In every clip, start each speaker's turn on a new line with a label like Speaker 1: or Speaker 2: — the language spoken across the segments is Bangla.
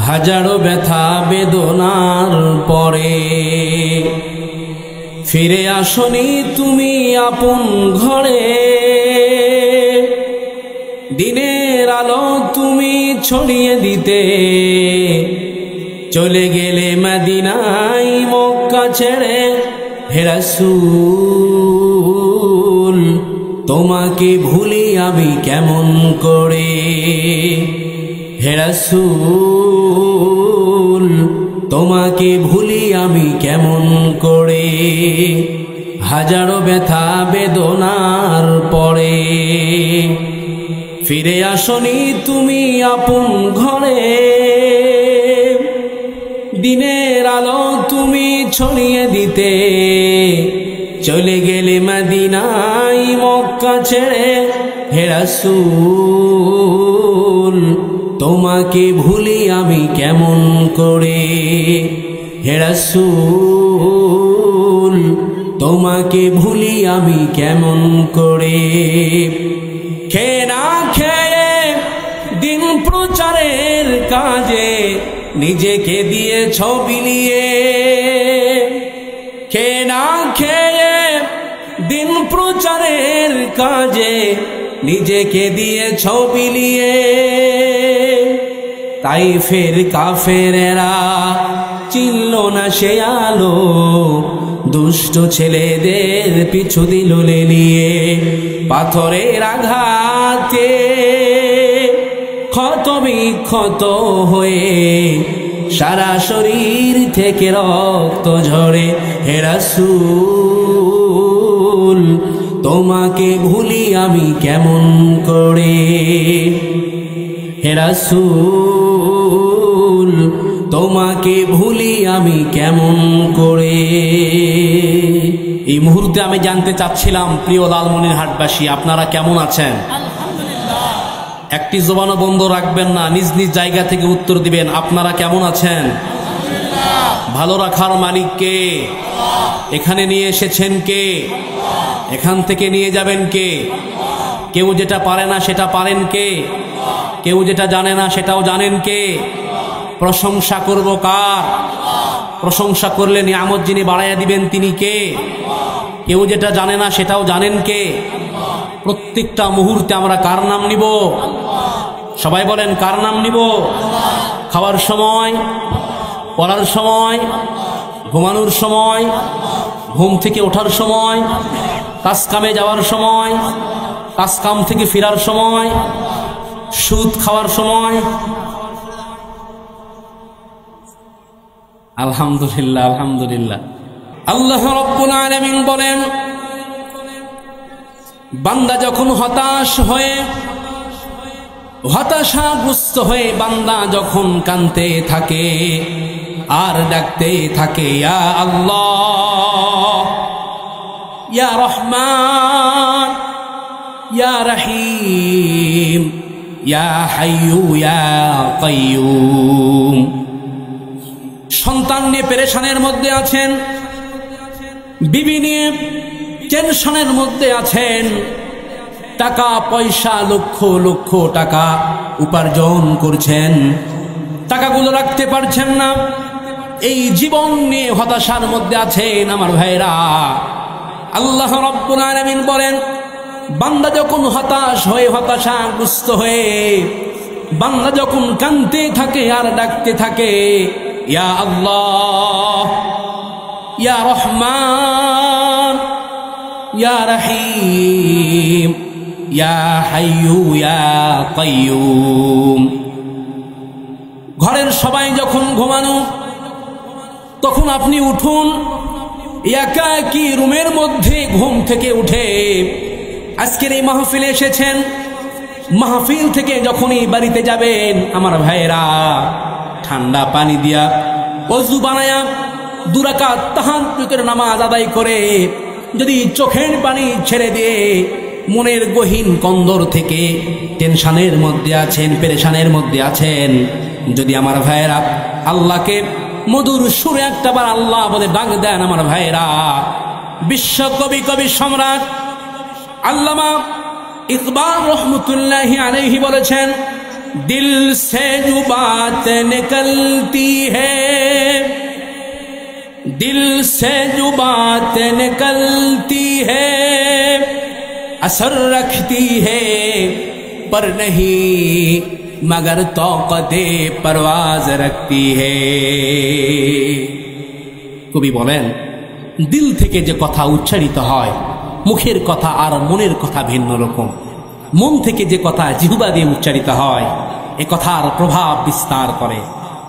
Speaker 1: হাজারো ব্যথা বেদনার পরে ফিরে আসনি তুমি আপন ঘরে। দিনের আলো তুমি ছড়িয়ে দিতে চলে গেলে মদিনায় মক্কা ছেড়ে। হে রাসূল তোমাকে ভুলি আমি কেমন করে। হে রাসূল তোমাকে ভুলি আমি কেমন করে। হাজারো ব্যথা বেদনার পরে ফিরে আসনি তুমি আপন ঘরে। দিনের আলো তুমি ছড়িয়ে দিতে চলে গেলে মদিনায় মক্কা ছেড়ে। হে রাসূল তোমাকে ভুলি আমি কেমন করে। হে রাসূল তোমাকে ভুলি আমি কেমন করে। খেয়ে না খেয়ে দিন প্রচারের কাজে নিজেকে দিয়েছ বিলিয়ে। খেয়ে না খেয়ে দিন প্রচারের কাজে নিজেকে দিয়েছ বিলিয়ে। তাইফের কাফেরেরা চিনল না সে আলো, দুষ্ট ছেলেদের পিছু দিল লেলিয়ে। পাথরের আঘাতে ক্ষত বিক্ষত হয়ে সারা শরীর থেকে রক্ত ঝরে। হে রাসূল তোমাকে ভুলি আমি কেমন করে। হে রাসূল তোমাকে ভুলি আমি কেমন করে। এই মুহূর্তে আমি জানতে চাচ্ছিলাম প্রিয় লালমনিরহাটবাসী আপনারা কেমন আছেন। একটি জবানও বন্ধ রাখবেন না, নিজ নিজ জায়গা থেকে উত্তর দিবেন আপনারা কেমন আছেন। ভালো রাখার মালিক কে? এখানে নিয়ে এসেছেন কে? এখান থেকে নিয়ে যাবেন কে? কেউ যেটা পারে না সেটা পারেন কে? কেউ যেটা জানে না সেটাও জানেন কে? প্রশংসা করব কার? প্রশংসা করলে নিয়ামত যিনি বাড়াইয়া দিবেন তিনি কে? কেউ যেটা জানে না সেটাও জানেন কে? প্রত্যেকটা মুহূর্তে আমরা কার নাম নিব? সবাই বলেন কার নাম নিব? খাওয়ার সময়, পড়ার সময়, ঘুমানোর সময়, ঘুম থেকে ওঠার সময়, কাজ কামে যাওয়ার সময়, কাজ কাম থেকে ফেরার সময়, সুদ খাওয়ার সময়। আলহামদুলিল্লাহ আলহামদুলিল্লাহ। আল্লাহ রাব্বুল আলামিন বলেন বান্দা যখন হতাশাগ্রস্ত হয়ে বান্দা যখন কাঁদতে থাকে আর ডাকতে থাকে ইয়া আল্লাহ, ইয়া রহমান, ইয়া রহিম, ইয়া হাইয়ু ইয়া কাইয়ুম। সন্তান নিয়ে পেরেশানের মধ্যে আছেন, বিবি নিয়ে টেনশনের মধ্যে আছেন, টাকা পয়সা লক্ষ লক্ষ টাকা উপার্জন করছেন, টাকাগুলো রাখতে পারছেন না, এই জীবন নিয়ে হতাশার মধ্যে আছেন আমার ভাইরা। আল্লাহ রাব্বুল আলামিন বলেন বান্দা যখন হতাশ হয়ে হতাশাগ্রস্ত হয়ে বান্দা যখন কাঁদতে থাকে আর ডাকতে থাকে ইয়া আল্লাহ, ইয়া রহমান, ইয়া রহিম, ইয়া হাইয়ু ইয়া কাইয়ুম। ঘরের সবাই যখন ঘুমানো তখন আপনি উঠুন, একাকী রুমের মধ্যে ঘুম থেকে উঠে আজকের এই মাহফিলে এসেছেন, মাহফিল থেকে যখনই বাড়িতে যাবেন আমার ভাইয়েরা ঠান্ডা পানি দিয়া ওযু বানায়া 2 রাকাত তাহাজ্জুদের নামাজ আদায় করে যদি চোখের পানি ছেড়ে দিয়ে মনের গহীন কন্দর থেকে টেনশনের মধ্যে আছেন, পেরেশানের মধ্যে আছেন, যদি আমার ভাইয়েরা আল্লাহকে মধুর সুরে একটাবার আল্লাহ বলে ডাক দেন আমার ভাইয়েরা, বিশ্ব কবি সম্রাট আল্লামা ইকবাল রহমতুল্লাহি আলাইহি বলেছেন दिल से जो बात निकलती है, दिल से जो बात निकलती है, असर रखती है पर नहीं मगर तौक़ते परवाज रखती है। কবি বলেন, দিল থেকে যে কথা উচ্চারিত হয়, মুখের কথা আর মনের কথা ভিন্ন রকম। মন থেকে যে কথা জিহ্বা দিয়ে উচ্চারিত হয়, এ কথার প্রভাব বিস্তার করে,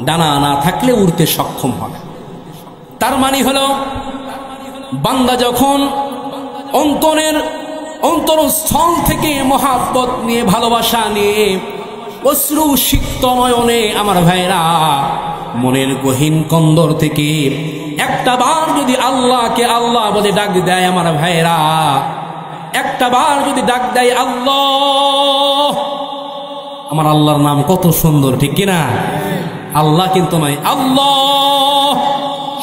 Speaker 1: ডানা না থাকলে উড়তে সক্ষম হয়। তার মানে হলো, বান্দা যখন অন্তরস্থল থেকে মহাব্বত নিয়ে, ভালোবাসা নিয়ে, অশ্রু সিক্ত নয়নে আমার ভাইরা মনের গহীন কন্দর থেকে একটা বার যদি আল্লাহকে আল্লাহ বলে ডাক দেয় আমার ভাইরা, একটা বার যদি ডাক দেয় আল্লাহ, আমার আল্লাহর নাম কত সুন্দর, ঠিক কিনা? আল্লাহ কিন্তু নয়, আল্লাহ।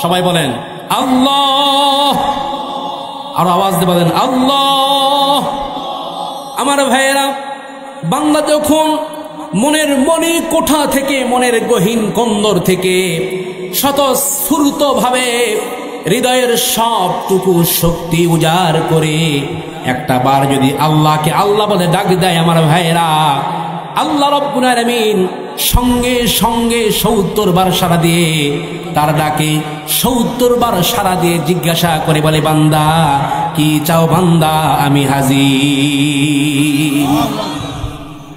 Speaker 1: সবাই বলেন আল্লাহ, আর আওয়াজ দিয়ে বলেন আল্লাহ। আমার ভাইয়েরা, বান্দা যখন মনের মনি কোঠা থেকে, মনের গহীন কন্দর থেকে স্বতঃস্ফূর্ত ভাবে হৃদয়ের সবটুকু শক্তি উজাড় করে একটা বার যদি আল্লাহকে আল্লাহ বলে ডাক দেয় আমার ভাইয়েরা, আল্লাহ রাব্বুল আলামিন সঙ্গে সঙ্গে ৭০ বার সাড়া দিয়ে, তার ডাকে ৭০ বার সাড়া দিয়ে জিজ্ঞাসা করে বলে, বান্দা কি চাও বান্দা, আমি হাজির।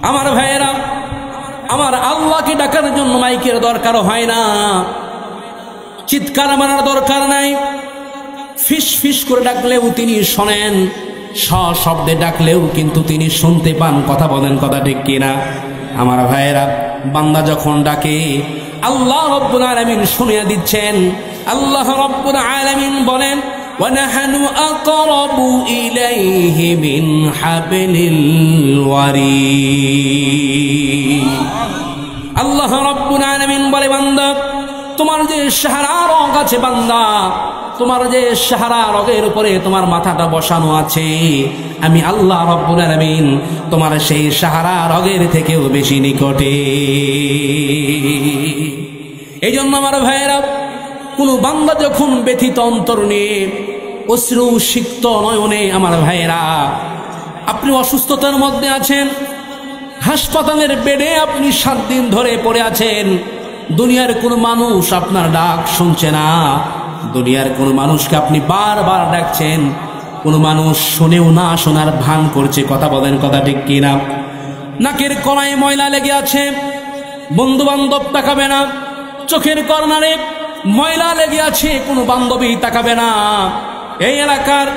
Speaker 1: আমার ভাইয়েরা, আমার আল্লাহকে ডাকার জন্য মাইকের দরকার হয় না, চিৎকার মারার দরকার নাই। ফিস ফিস করে ডাকলেও তিনি শোনেন, সশব্দে ডাকলেও কিন্তু তিনি শুনতে পান। কথা বলেন, কথা ঠিক কিনা? আমার ভাইয়েরা, বান্দা যখন ডাকে আল্লাহ রাব্বুল আলামিন শুনিয়ে দিচ্ছেন। আল্লাহ রাব্বুল আলামিন বলেন, وَنَحْنُ أَقْرَبُ إِلَيْهِ مِنْ حَبْلِ الْوَرِيدِ। আল্লাহ রাব্বুল আলামিন বলে, বান্দা তোমার যে সাহারা রগ আছে, বান্দা তোমার যে সাহারা রগের উপরে তোমার মাথাটা বসানো আছে, আমি আল্লাহ রাব্বুল আলামিন তোমার সেই সাহারা রগের থেকেও বেশি নিকটে। এই জন্য আমার ভাইয়েরা, কোনো বান্দা যখন ব্যথিত অন্তর নিয়ে, অশ্রু সিক্ত নয়নে আমার ভাইয়েরা, আপনি অসুস্থতার মধ্যে আছেন, হাসপাতালের বেডে আপনি ৭ দিন ধরে পড়ে আছেন, দুনিয়ার কোনো মানুষ আপনার ডাক শুনছে না, দুনিয়ার কোনো মানুষকে আপনি বারবার ডাকছেন, কোনো মানুষ শুনেও না শোনার ভান করছে। কথা বলেন, কথা ঠিক কিনা? নাকের কণায় ময়লা লেগে আছে, বন্ধু বান্ধব তাকাবে না, চোখের কর্নারে ময়লা লেগে আছে, কোনো বান্ধবী তাকাবে না, এই এলাকার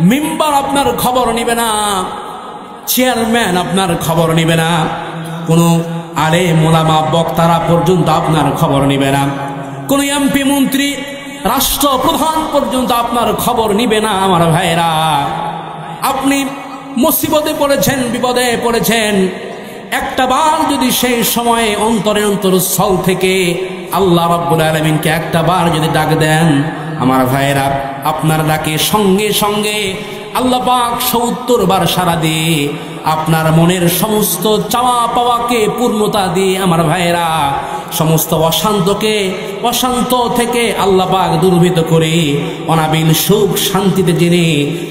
Speaker 1: মেম্বার আপনার খবর নিবে না, চেয়ারম্যান আপনার খবর নিবে না, কোনো আলেম ওলামা বক্তারা পর্যন্ত আপনার খবর নিবে না, কোনো এমপি মন্ত্রী রাষ্ট্রপ্রধান পর্যন্ত আপনার খবর নিবে না। আমার ভাইয়েরা, আপনি মুসিবতে পড়েছেন, বিপদে পড়েছেন, একটা বার যদি সেই সময়ে অন্তরস্থল থেকে আল্লাহ রাব্বুল আলামিনকে একটা বার যদি ডাক দেন, আমার ভাইয়েরা, আপনার ডাকে সঙ্গে সঙ্গে আল্লাহ পাক ৭০ বার সাড়া দিয়ে আপনার মনের সমস্ত চাওয়া পাওয়াকে পূর্ণতা দিয়ে আমার ভাইয়েরা সমস্ত অশান্ত থেকে আল্লাহ পাক দূরীভূত করে অনাবিল সুখ শান্তিতে জেনে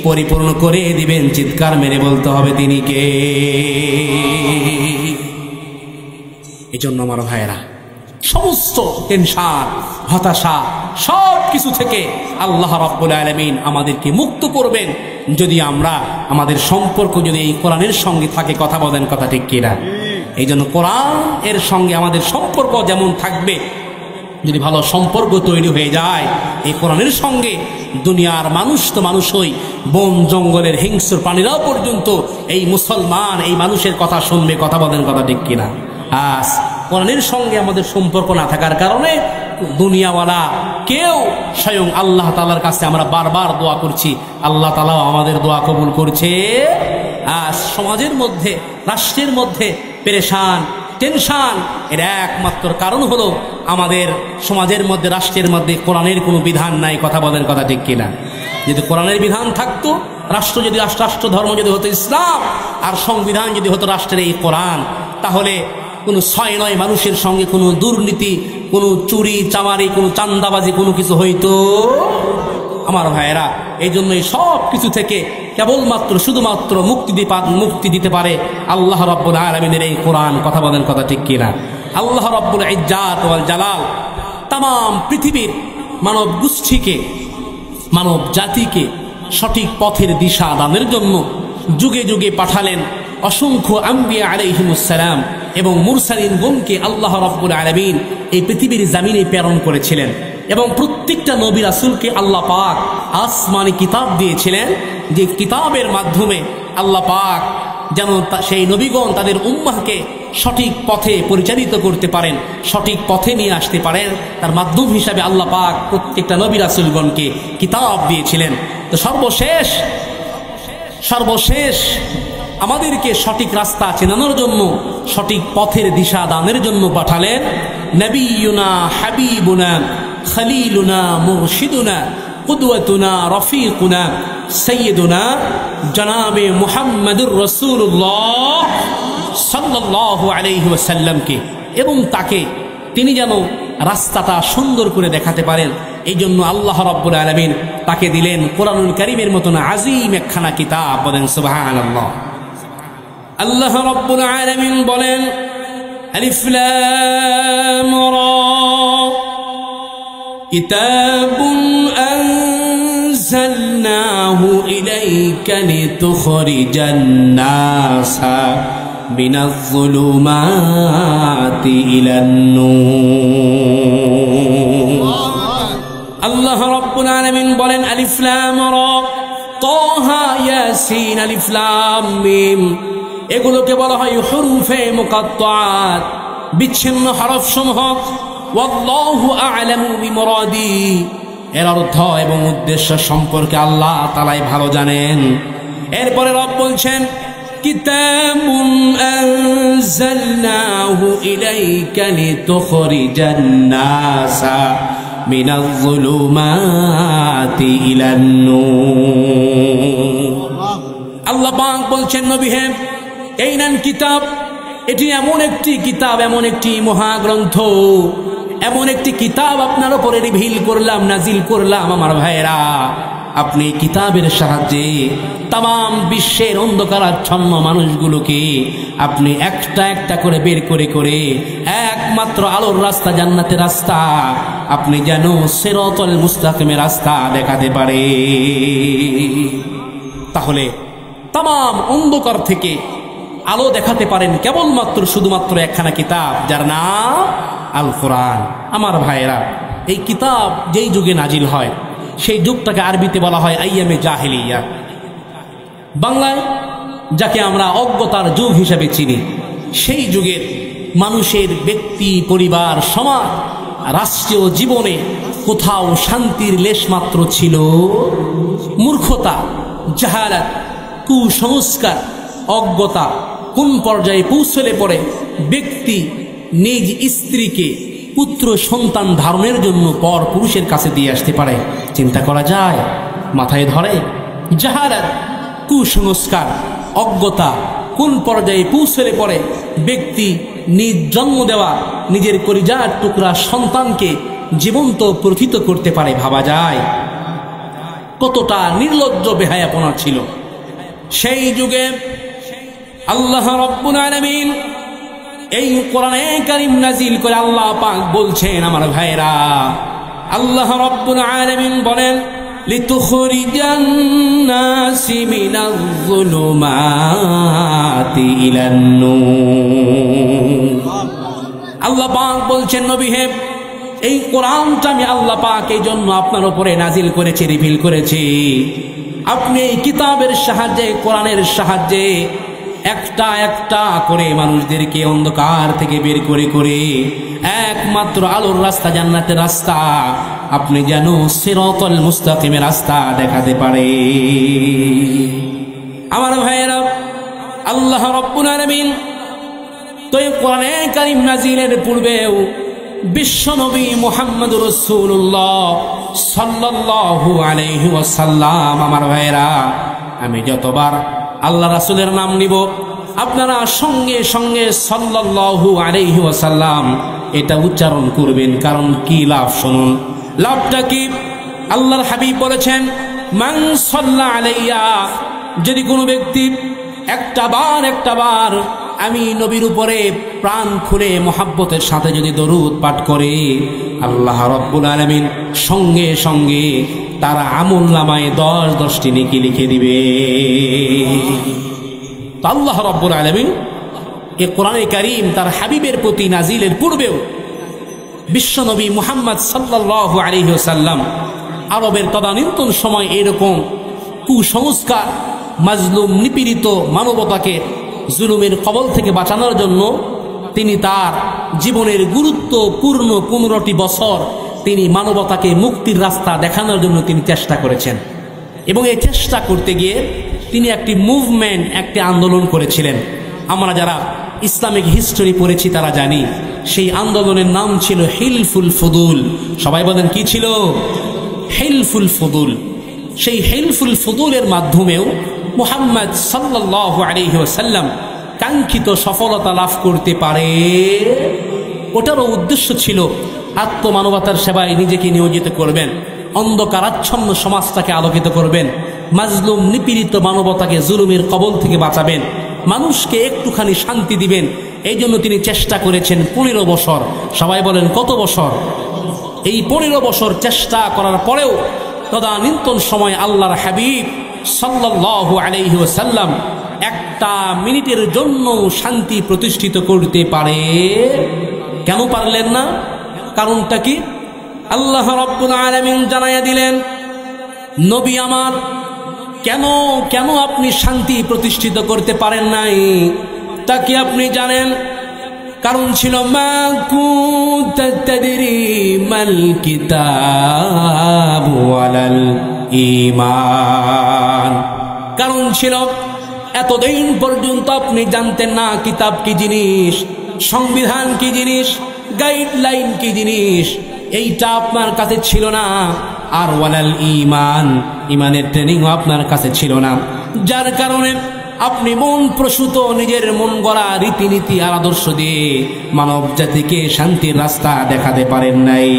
Speaker 1: পরিপূর্ণ করে দিবেন। চিৎকার মেরে বলতে হবে তিনি কে। এই জন্য আমার ভাইয়েরা, সমস্ত টেনশন হতাশা সব কিছু থেকে আল্লাহ রাব্বুল আলামিন আমাদেরকে মুক্ত করবেন যদি আমরা আমাদের সম্পর্ক যদি এই কোরআনের সঙ্গে থাকে। কথা বলেন, কথা ঠিক কিনা? এই জন্য কোরআন এর সঙ্গে আমাদের সম্পর্ক যেমন থাকবে, যদি ভালো সম্পর্ক তৈরি হয়ে যায় এই কোরআনের সঙ্গে, দুনিয়ার মানুষ তো মানুষই, বন জঙ্গলের হিংস্র প্রাণীরাও পর্যন্ত এই মুসলমান এই মানুষের কথা শুনবে। কথা বলেন, কথা ঠিক কিনা? আজ কোরআনের সঙ্গে আমাদের সম্পর্ক না থাকার কারণে দুনিয়াওয়ালা কেউ, স্বয়ং আল্লাহ তাআলার কাছে আমরা বারবার দোয়া করছি, আল্লাহ তাআলা আমাদের দোয়া কবুল করছে। আজ সমাজের মধ্যে, রাষ্ট্রের মধ্যে পেরেশান, টেনশন, এর একমাত্র কারণ হলো আমাদের সমাজের মধ্যে, রাষ্ট্রের মধ্যে কোরআনের কোনো বিধান নাই। কথা বলেন, কথা ঠিক কিনা? যদি কোরআনের বিধান থাকতো, রাষ্ট্র যদি রাষ্ট্র ধর্ম যদি হতো ইসলাম, আর সংবিধান যদি হতো রাষ্ট্রের এই কোরআন, তাহলে কোনো ছয় নয় মানুষের সঙ্গে কোনো দুর্নীতি, কোনো চুরি চামারি, কোনো চান্দাবাজি কোনো কিছু হইতো আমার ভাইয়েরা। এই জন্য এই সব কিছু থেকে কেবলমাত্র শুধুমাত্র মুক্তি দিতে পারে আল্লাহ রাব্বুল আলামিনের এই কোরআন। কথা বলেন, কথা ঠিক কিনা? আল্লাহ রাব্বুল ইজ্জাত ওয়াল জালাল তাম পৃথিবীর মানব গোষ্ঠীকে, মানব জাতিকে সঠিক পথের দিশা দানের জন্য যুগে যুগে পাঠালেন অসংখ্য আম্বিয়া আলাইহিমুস সালাম এবং মুরসালিনগণকে আল্লাহ রাব্বুল আলামিন এই পৃথিবীর জমিনে প্রেরণ করেছিলেন। এবং প্রত্যেকটা নবী রাসূলকে আল্লাহ পাক আসমানি কিতাব দিয়েছিলেন, যে কিতাবের মাধ্যমে আল্লাহ পাক যেন সেই নবীগণ তাদের উম্মাহকে সঠিক পথে পরিচালিত করতে পারেন, সঠিক পথে নিয়ে আসতে পারেন। তার মাধ্যম হিসাবে আল্লাহ পাক প্রত্যেকটা নবী রাসূলগণকে কিতাব দিয়েছিলেন। তো সর্বশেষ আমাদেরকে সঠিক রাস্তা চেনানোর জন্য, সঠিক পথের দিশা দানের জন্য পাঠালেন নবিয়ুনা হাবিবুনা খলিলুনা মুরশিদুনা কুদওয়াতুনা রফিকুনা সাইয়্যিদুনা জনাবে মুহাম্মদুর রাসূলুল্লাহ সাল্লাল্লাহু আলাইহি ওয়াসাল্লামকে। এবং তিনি যেন রাস্তাটা সুন্দর করে দেখাতে পারেন, এই জন্য আল্লাহ রাব্বুল আলামিন তাকে দিলেন কোরআনুল কারীমের মতন আজিম একখানা কিতাব। বলেন সুবহানাল্লাহ। আল্লাহ রাব্বুল আলামিন বলেন আলিফ লাম রা কিতাবুন আনজালনাহু ইলাইকা লিতুখরিজান নাসা মিনাজ যুলুমাতি ইলান নূর। আল্লাহ রাব্বুল আলামিন বলেন আলিফ লাম রা তাহা ইয়াসিন আলিফ লাম মিম, এগুলোকে বলা হয় হুরুফে মুকাত্তাআত, বিচ্ছিন্ন হরফ সমূহ। ওয়াল্লাহু আ'লামু বিমুরাদি, এর অর্থ এবং উদ্দেশ্য সম্পর্কে আল্লাহ তাআলাই ভালো জানেন। এরপরে রব বলছেন কিতাবুন আনজালনাহু ইলাইকা লিতুখরিজান নাসা মিনাজ যুলুমাতি ইলান নূর। আল্লাহ পাক বলছেন নবী হে, এই নেন কিতাব, এটি এমন একটি কিতাব, এমন একটি মহাগ্রন্থ, এমন একটি কিতাব আপনার উপরে রিভিল করলাম, নাজিল করলাম আমার ভাইয়েরা। আপনি কিতাবের সাহায্যে তাম বিশ্বের অন্ধকারাচ্ছন্ন মানুষগুলোকে আপনি একটা একটা করে বের করে করে একমাত্র আলোর রাস্তা, জান্নাতের রাস্তা, আপনি যেন সিরাতুল মুস্তাকিমের রাস্তা দেখাতে পারে। তাহলে তাম অন্ধকার থেকে আলো দেখাতে পারেন কেবলমাত্র শুধুমাত্র একখানা কিতাব, যার নাম আল কোরআন। আমার ভাইয়েরা, এই কিতাব যেই যুগে নাজিল হয় সেই যুগটাকে আরবিতে বলা হয় আইয়ামে জাহিলিয়া, বাংলায় যাকে আমরা অজ্ঞতার যুগ হিসেবে চিনি। সেই যুগের মানুষের ব্যক্তি, পরিবার, সমাজ, রাষ্ট্রীয় জীবনে কোথাও শান্তির লেশমাত্র ছিল? মূর্খতা, জাহালাত, কুসংস্কার, অজ্ঞতা কোন পর্যায়ে পৌঁছলে পরে ব্যক্তি নিজ স্ত্রীকে পুত্র সন্তান ধারণের জন্য পর পুরুষের কাছে দিয়ে আসতে পারে? চিন্তা করা যায়? মাথায় ধরে? জাহালাত, কুসংস্কার, অজ্ঞতা কোন পর্যায়ে পৌঁছলে পরে ব্যক্তি নিজ জন্ম দেওয়া নিজের কলিজার টুকরা সন্তানকে জীবন্ত প্রথিত করতে পারে? ভাবা যায়? কতটা নির্লজ্জ বেহায়াপনা ছিল সেই যুগে। আল্লাহ রাব্বুল আলামিন এই কোরআনে কারীম নাজিল করে আল্লাহ পাক বলছেন আমার ভাইরা, আল্লাহ রাব্বুল আলামিন বলেন লিতুখরিজান নাসি মিনাজ যুলুমাতি ইলান নূর। আল্লাহ পাক বলছেন নবী হে, এই কোরআনটা আমি আল্লাহ পাক এই জন্য আপনার উপরে নাজিল করেছি, রিভিল করেছি। আপনি এই কিতাবের সাহায্যে, কোরআনের সাহায্যে একটা একটা করে মানুষদেরকে অন্ধকার থেকে বের করে করে একমাত্র আলোর রাস্তা, জান্নাতের রাস্তা, আপনি যেন সিরাতুল মুস্তাকিমের রাস্তা দেখাতে পারে। আমার ভাইয়েরা, আল্লাহ রাব্বুল আলামিন তো এই কোরআনে কারীম নাজিলের পূর্বেও বিশ্বনবী মুহাম্মদুর রাসূলুল্লাহ সাল্লাল্লাহু আলাইহি ওয়াসাল্লাম, আমার ভাইয়েরা, আমি যতবার আল্লাহ রাসূলের নাম নিব আপনারা সঙ্গে সঙ্গে সাল্লাল্লাহু আলাইহি ওয়াসাল্লাম এটা উচ্চারণ করবেন। কারণ কি লাভ শুনুন, লাভটা কি? আল্লাহর হাবিব বলেছেন, মান সাল্লা আলাইয়া, যদি কোনো ব্যক্তি একটা বার আমি নবীর উপরে প্রাণ খুলে মহাব্বতের সাথে যদি দরুদ পাঠ করে, আল্লাহ রাব্বুল আলামিন সঙ্গে সঙ্গে তার আমলনামায় 10টি নেকি লিখে দিবে। আল্লাহ রাব্বুল আলামিন এই কোরআনে কারীম তার হাবিবের প্রতি নাজিলের পূর্বেও বিশ্বনবী মুহাম্মদ সাল্লাল্লাহু আলাইহি ওয়াসাল্লাম আরবের তদানীন্তন সময় এরকম কুসংস্কার, মাজলুম নিপীড়িত মানবতাকে জুলুমের কবল থেকে বাঁচানোর জন্য তিনি তার জীবনের গুরুত্বপূর্ণ 15টি বছর তিনি মানবতাকে মুক্তির রাস্তা দেখানোর জন্য তিনি চেষ্টা করেছেন। এবং এই চেষ্টা করতে গিয়ে তিনি একটি মুভমেন্ট, একটি আন্দোলন করেছিলেন। আমরা যারা ইসলামিক হিস্টোরি পড়েছি তারা জানি সেই আন্দোলনের নাম ছিল হিলফুল ফুদুল। সবাই বলেন কি ছিল? হিলফুল ফুদুল। সেই হিলফুল ফুদুলের মাধ্যমেও মুহাম্মদ সাল্লাল্লাহু আলাইহি ওয়াসাল্লাম কাঙ্ক্ষিত সফলতা লাভ করতে পারে। ওটারও উদ্দেশ্য ছিল আত্মমানবতার সেবায় নিজেকে নিয়োজিত করবেন, অন্ধকারাচ্ছন্ন সমাজটাকে আলোকিত করবেন, মাজলুম নিপীড়িত মানবতাকে জুলুমের কবল থেকে বাঁচাবেন, মানুষকে একটুখানি শান্তি দিবেন। এই জন্য তিনি চেষ্টা করেছেন 15 বছর। সবাই বলেন কত বছর? এই 15 বছর চেষ্টা করার পরেও তদানীন্তন সময় আল্লাহর হাবিব সাল্লাল্লাহু আলাইহি ওয়াসাল্লাম একটা মিনিটের জন্য শান্তি প্রতিষ্ঠিত করতে পারে। কেন পারলেন না? কারণটা কি? আল্লাহ রাব্বুল আলামিন জানাইয়া দিলেন, নবী আমার কেন আপনি শান্তি প্রতিষ্ঠিত করতে পারেন নাই তা কি আপনি জানেন? কারণ ছিল মা কুনতা তাদরি মাল কিতাব ওয়ালাল ঈমান। কারণ ছিল এতদিন পর্যন্ত আপনি জানতেন না কিতাব কি জিনিস, সংবিধান কি জিনিস, গাইডলাইন কি জিনিস, এইটা আপনার কাছে ছিল না। আর ওয়ালাল ঈমান, ঈমানের ট্রেনিংও আপনার কাছে ছিল না। যার কারণে আপনি মন প্রসূত নিজের মন গড়া রীতিনীতি আর আদর্শ দিয়ে মানব জাতিকে শান্তির রাস্তা দেখাতে পারেন নাই।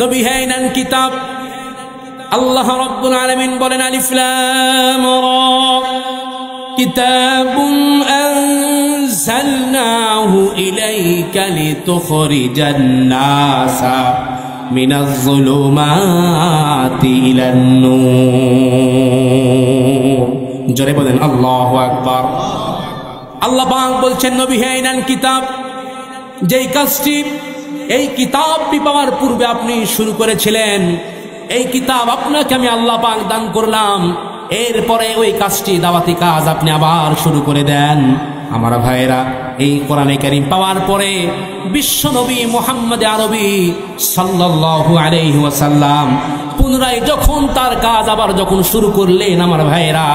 Speaker 1: নবী হ্যাঁ নেন কিতাব। আল্লাহ রাব্বুল আলামিন বলেন, আলিফ লাম রা কিতাবুন আনজালনাহু ইলাইকা লিতুখরিজান নাসা মিনাজ যুলুমাতি ইলান নূর। জোরে বলেন আল্লাহু আকবার। আল্লাহ পাক বলছেন, নবী হে নেন কিতাব। যেই কাজটি এই কিতাবটি পাওয়ার পূর্বে আপনি শুরু করেছিলেন, এই কিতাব আপনাকে আমি আল্লাহ পাক দান করলাম। এরপরে ওই কাজটি, দাওয়াতি কাজ আপনি আবার শুরু করে দেন। আমার ভাইয়েরা, এই কোরআনে কারীম পাওয়ার পরে বিশ্বনবী মুহাম্মদ আরবি সাল্লাল্লাহু আলাইহি ওয়াসাল্লাম পুনরায় যখন তার কাজ আবার যখন শুরু করলেন, আমার ভাইয়েরা,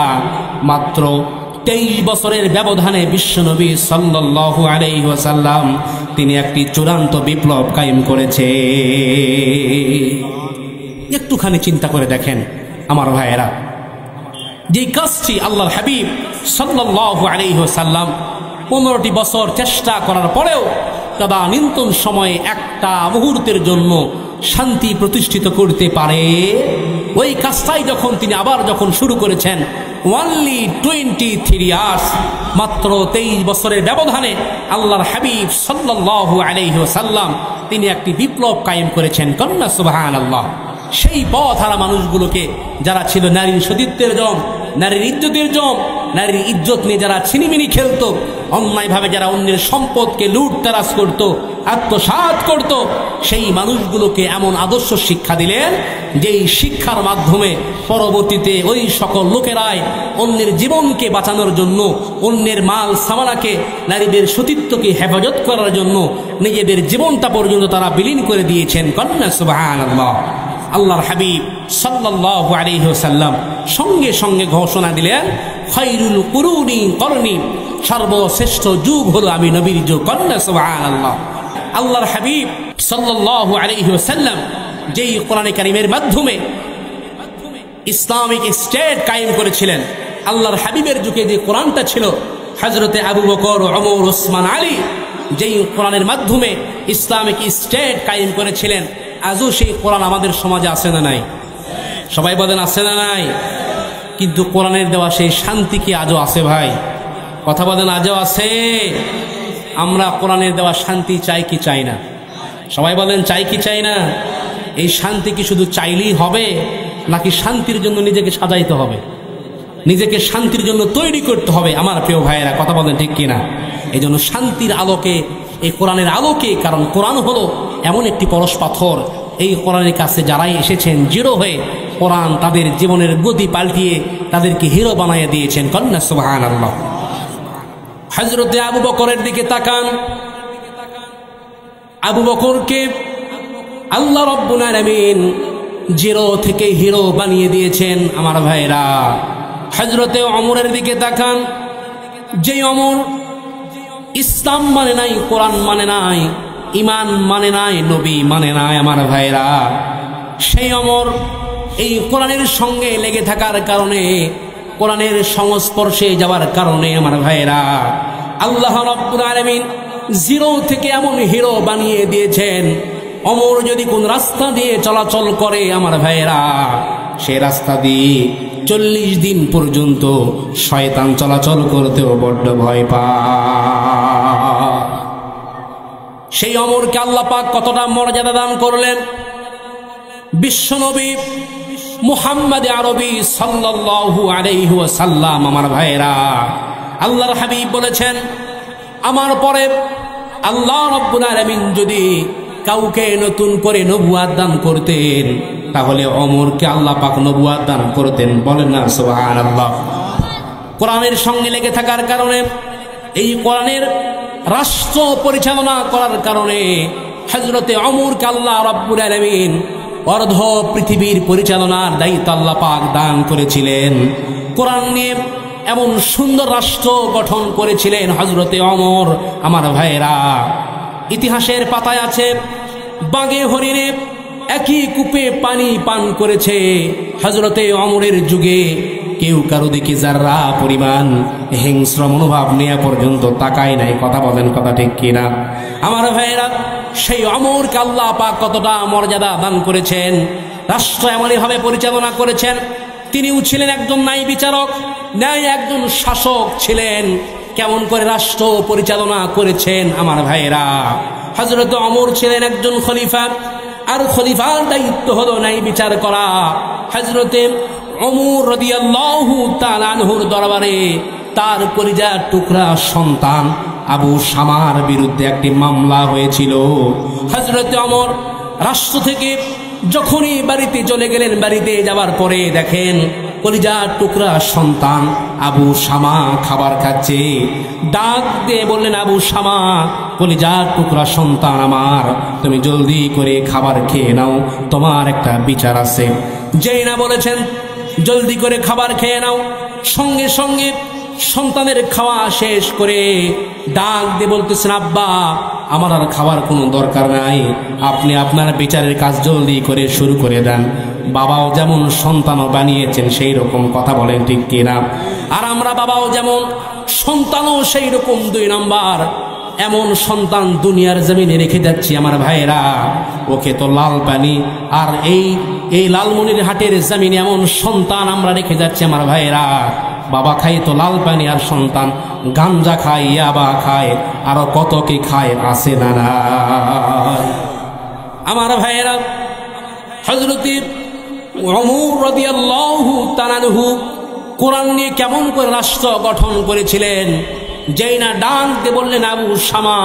Speaker 1: মাত্র 23 বছরের ব্যবধানে বিশ্বনবী সাল্লাল্লাহু আলাইহি ওয়াসাল্লাম তিনি একটি চূড়ান্ত বিপ্লব কায়েম করেছে। একটুখানি চিন্তা করে দেখেন আমার ভাইয়েরা, যে কাজটি আল্লাহর হাবিব সাল্লাল্লাহু আলাইহি ওয়াসাল্লাম 15টি বছর চেষ্টা করার পরেও তদানীন্তন সময়ে একটা মুহূর্তের জন্য শান্তি প্রতিষ্ঠিত করতে পারে, ওই কাজটাই যখন তিনি আবার যখন শুরু করেছেন, only 23 ইয়ার্স, মাত্র 23 বছরের ব্যবধানে আল্লাহর হাবিব সাল্লাল্লাহু আলাইহি ওয়াসাল্লাম তিনি একটি বিপ্লব কায়েম করেছেন। কন্যা সুবহানাল্লাহ। সেই পথহারা মানুষগুলোকে, যারা ছিল নারীর সতীত্বের জম, নারীর ইজ্জতের জম, নারীর ইজ্জত নিয়ে যারা ছিনিমিনি খেলত, অন্যায়ভাবে যারা অন্যের সম্পদকে লুটতারাজ করত, আত্মসাৎ করত, সেই মানুষগুলোকে এমন আদর্শ শিক্ষা দিলেন যেই শিক্ষার মাধ্যমে পরবর্তীতে ওই সকল লোকেরাই অন্যের জীবনকে বাঁচানোর জন্য, অন্যের মাল সামানাকে, নারীদের সতীত্বকে হেফাজত করার জন্য নিজেদের জীবনটা পর্যন্ত তারা বিলীন করে দিয়েছেন। কন্যা সুবহানাল্লাহ। আল্লাহর হাবিব সাল্লাল্লাহু আলাইহি ওয়াসাল্লাম সঙ্গে সঙ্গে ঘোষণা দিলেন, খায়রুল কুরুনি করনি, সর্বশ্রেষ্ঠ যুগ হলো আমি নবীর যুগ। কন্যা সুবহানাল্লাহ। আল্লাহর হাবিব সাল্লাল্লাহু আলাইহি ওয়াসাল্লাম যেই কোরআনে কারীমের মাধ্যমে ইসলামিক স্টেট কায়েম করেছিলেন, আল্লাহর হাবিবের যুগে যে কোরআনটা ছিল, হযরতে আবু বকর, ওমর, ওসমান, আলী যেই কোরআনের মাধ্যমে ইসলামিক স্টেট কায়েম করেছিলেন, আজও সেই কোরআন আমাদের সমাজে আছে না নাই? সবাই বলেন আছে না নাই? কিন্তু কোরআনের দেওয়া সেই শান্তি কি আজও আছে ভাই? কথা বলেন, আজও আছে? আমরা কোরআনের দেওয়া শান্তি চাই কি চাই না? সবাই বলেন চাই কি চাই না? এই শান্তি কি শুধু চাইলেই হবে, নাকি শান্তির জন্য নিজেকে সাজাইতে হবে, নিজেকে শান্তির জন্য তৈরি করতে হবে? আমার প্রিয় ভাইয়েরা, কথা বলেন ঠিক কিনা? এই জন্য শান্তির আলোকে, এই কোরআনের আলোকে, কারণ কোরআন হলো এমন একটি পরশ পাথর, এই কোরআনের কাছে যারাই এসেছেন জিরো হয়ে, কোরআন তাদের জীবনের গতি পাল্টিয়ে তাদেরকে হিরো বানাইয়া দিয়েছেন। কন্যা সুবহানাল্লাহ। হযরতে আবু বকরের দিকে তাকান। আবু বকরকে আল্লাহ রাব্বুল আলামিন জিরো থেকে হিরো বানিয়ে দিয়েছেন আমার ভাইরা। হযরতে ওমরের দিকে তাকান। যে ওমর ইসলাম মানে নাই, কোরআন মানে নাই, ঈমান মানে নাই, নবী মানে নাই আমার ভাইরা, সেই ওমর এই কোরআনের সঙ্গে লেগে থাকার কারণে, কোরআনের সংস্পর্শে যাওয়ার কারণে আমার ভাইরা, আল্লাহ রাব্বুল আলামিন জিরো থেকে এমন হিরো বানিয়ে দিয়েছেন। ওমর যদি কোন রাস্তা দিয়ে চলাচল করে আমার ভাইরা, সেই রাস্তা দিয়ে 40 দিন পর্যন্ত শয়তান চলাচল করতেও বড্ড ভয় পায়। সেই ওমরকে আল্লাহ পাক কতটা মর্যাদা দান করলেন। বিশ্বনবী মুহাম্মদ আরবি সাল্লাল্লাহু আলাইহি ওয়াসাল্লাম আমার ভাইরা, আল্লাহর হাবিব বলেছেন, আমার পরে আল্লাহ রাব্বুল আলামিন যদি কাউকে নতুন করে নবুয়ত দান করতেন, তাহলে ওমরকে আল্লাহ পাক নবুয়ত দান করতেন। বলেন না সুবহানাল্লাহ। কোরআনের সঙ্গে লেগে থাকার কারণে, এই কোরআনের রাষ্ট্র পরিচালনা করার কারণে হযরতে ওমরকে আল্লাহ রাব্বুল আলামিন অর্ধ পৃথিবীর পরিচালনার দায়িত্ব আল্লাহ পাক দান করেছিলেন। কোরআন নিয়ে এমন সুন্দর রাষ্ট্র গঠন করেছিলেন হযরতে ওমর আমার ভাইরা। ইতিহাসের পাতায় আছে, বাঘে হরিণে একই কূপে পানি পান করেছে। হযরতে ওমরের যুগে কেউ কারো দিকে যারা পরিমাণ হিংস্র মনোভাব নেওয়া পর্যন্ত তাকায় নাই। কথা বলেন, কথা ঠিক কিনা আমার ভাইরা? সেই ওমরকে আল্লাহ পাক কতটা মর্যাদা দান করেছেন, রাষ্ট্র এমনইভাবে পরিচালনা করেছেন। তিনিও ছিলেন একজন ন্যায় বিচারক, ন্যায় একজন শাসক ছিলেন। কেমন করে রাষ্ট্র পরিচালনা করেছেন আমার ভাইরা? হযরত ওমর ছিলেন একজন খলিফা, আর খলিফার দায়িত্ব হলো ন্যায় বিচার করা। হযরতে ওমর রাদিয়াল্লাহু তাআলা আনহুর দরবারে তার কলিজার টুকরা সন্তান আবু শামার বিরুদ্ধে একটি মামলা হয়েছিল। হযরতে ওমর রাষ্ট্র থেকে যখনই বাড়িতে চলে গেলেন, বাড়িতে যাওয়ার পরে দেখেন কলিজার টুকরা সন্তান আবু শামা খাবার খাচ্ছে। ডাক দিয়ে বললেন, আবু শামা, কলিজার টুকরা সন্তান আমার, তুমি জলদি করে খাবার খেয়ে নাও, তোমার একটা বিচার আছে। যেই না বলেছেন জলদি করে খাবার খেয়ে নাও, সঙ্গে সঙ্গে সন্তানের খাওয়া শেষ করে ডাক দিয়ে বলতেছেন, আব্বা, আমার আর খাবার কোনো দরকার নাই, আপনি আপনার বিচারের কাজ জলদি করে শুরু করে দেন। বাবাও যেমন সন্তানও বানিয়েছেন সেই রকম, কথা বলেন ঠিক কিনা? আর আমরা বাবাও যেমন, সন্তানও সেই রকম 2 নাম্বার। এমন সন্তান দুনিয়ার জমিনে রেখে যাচ্ছি আমার ভাইরা, ওকে তো লাল পানি। আর এই লালমনির হাটের জমিনে এমন সন্তান আমরা রেখে যাচ্ছি আমার ভাইরা, বাবা খায় তো লাল পানি, আর সন্তান গাঞ্জা খায়, ইয়াবা খায়, আরো কত কি খায়, আছে না না আমার ভাইরা? হযরতে ওমর রাদিয়াল্লাহু তাআলা আনহু কোরআন নিয়ে কেমন করে রাষ্ট্র গঠন করেছিলেন। যেই না ডাক দিয়ে বললেন, আবু শামা,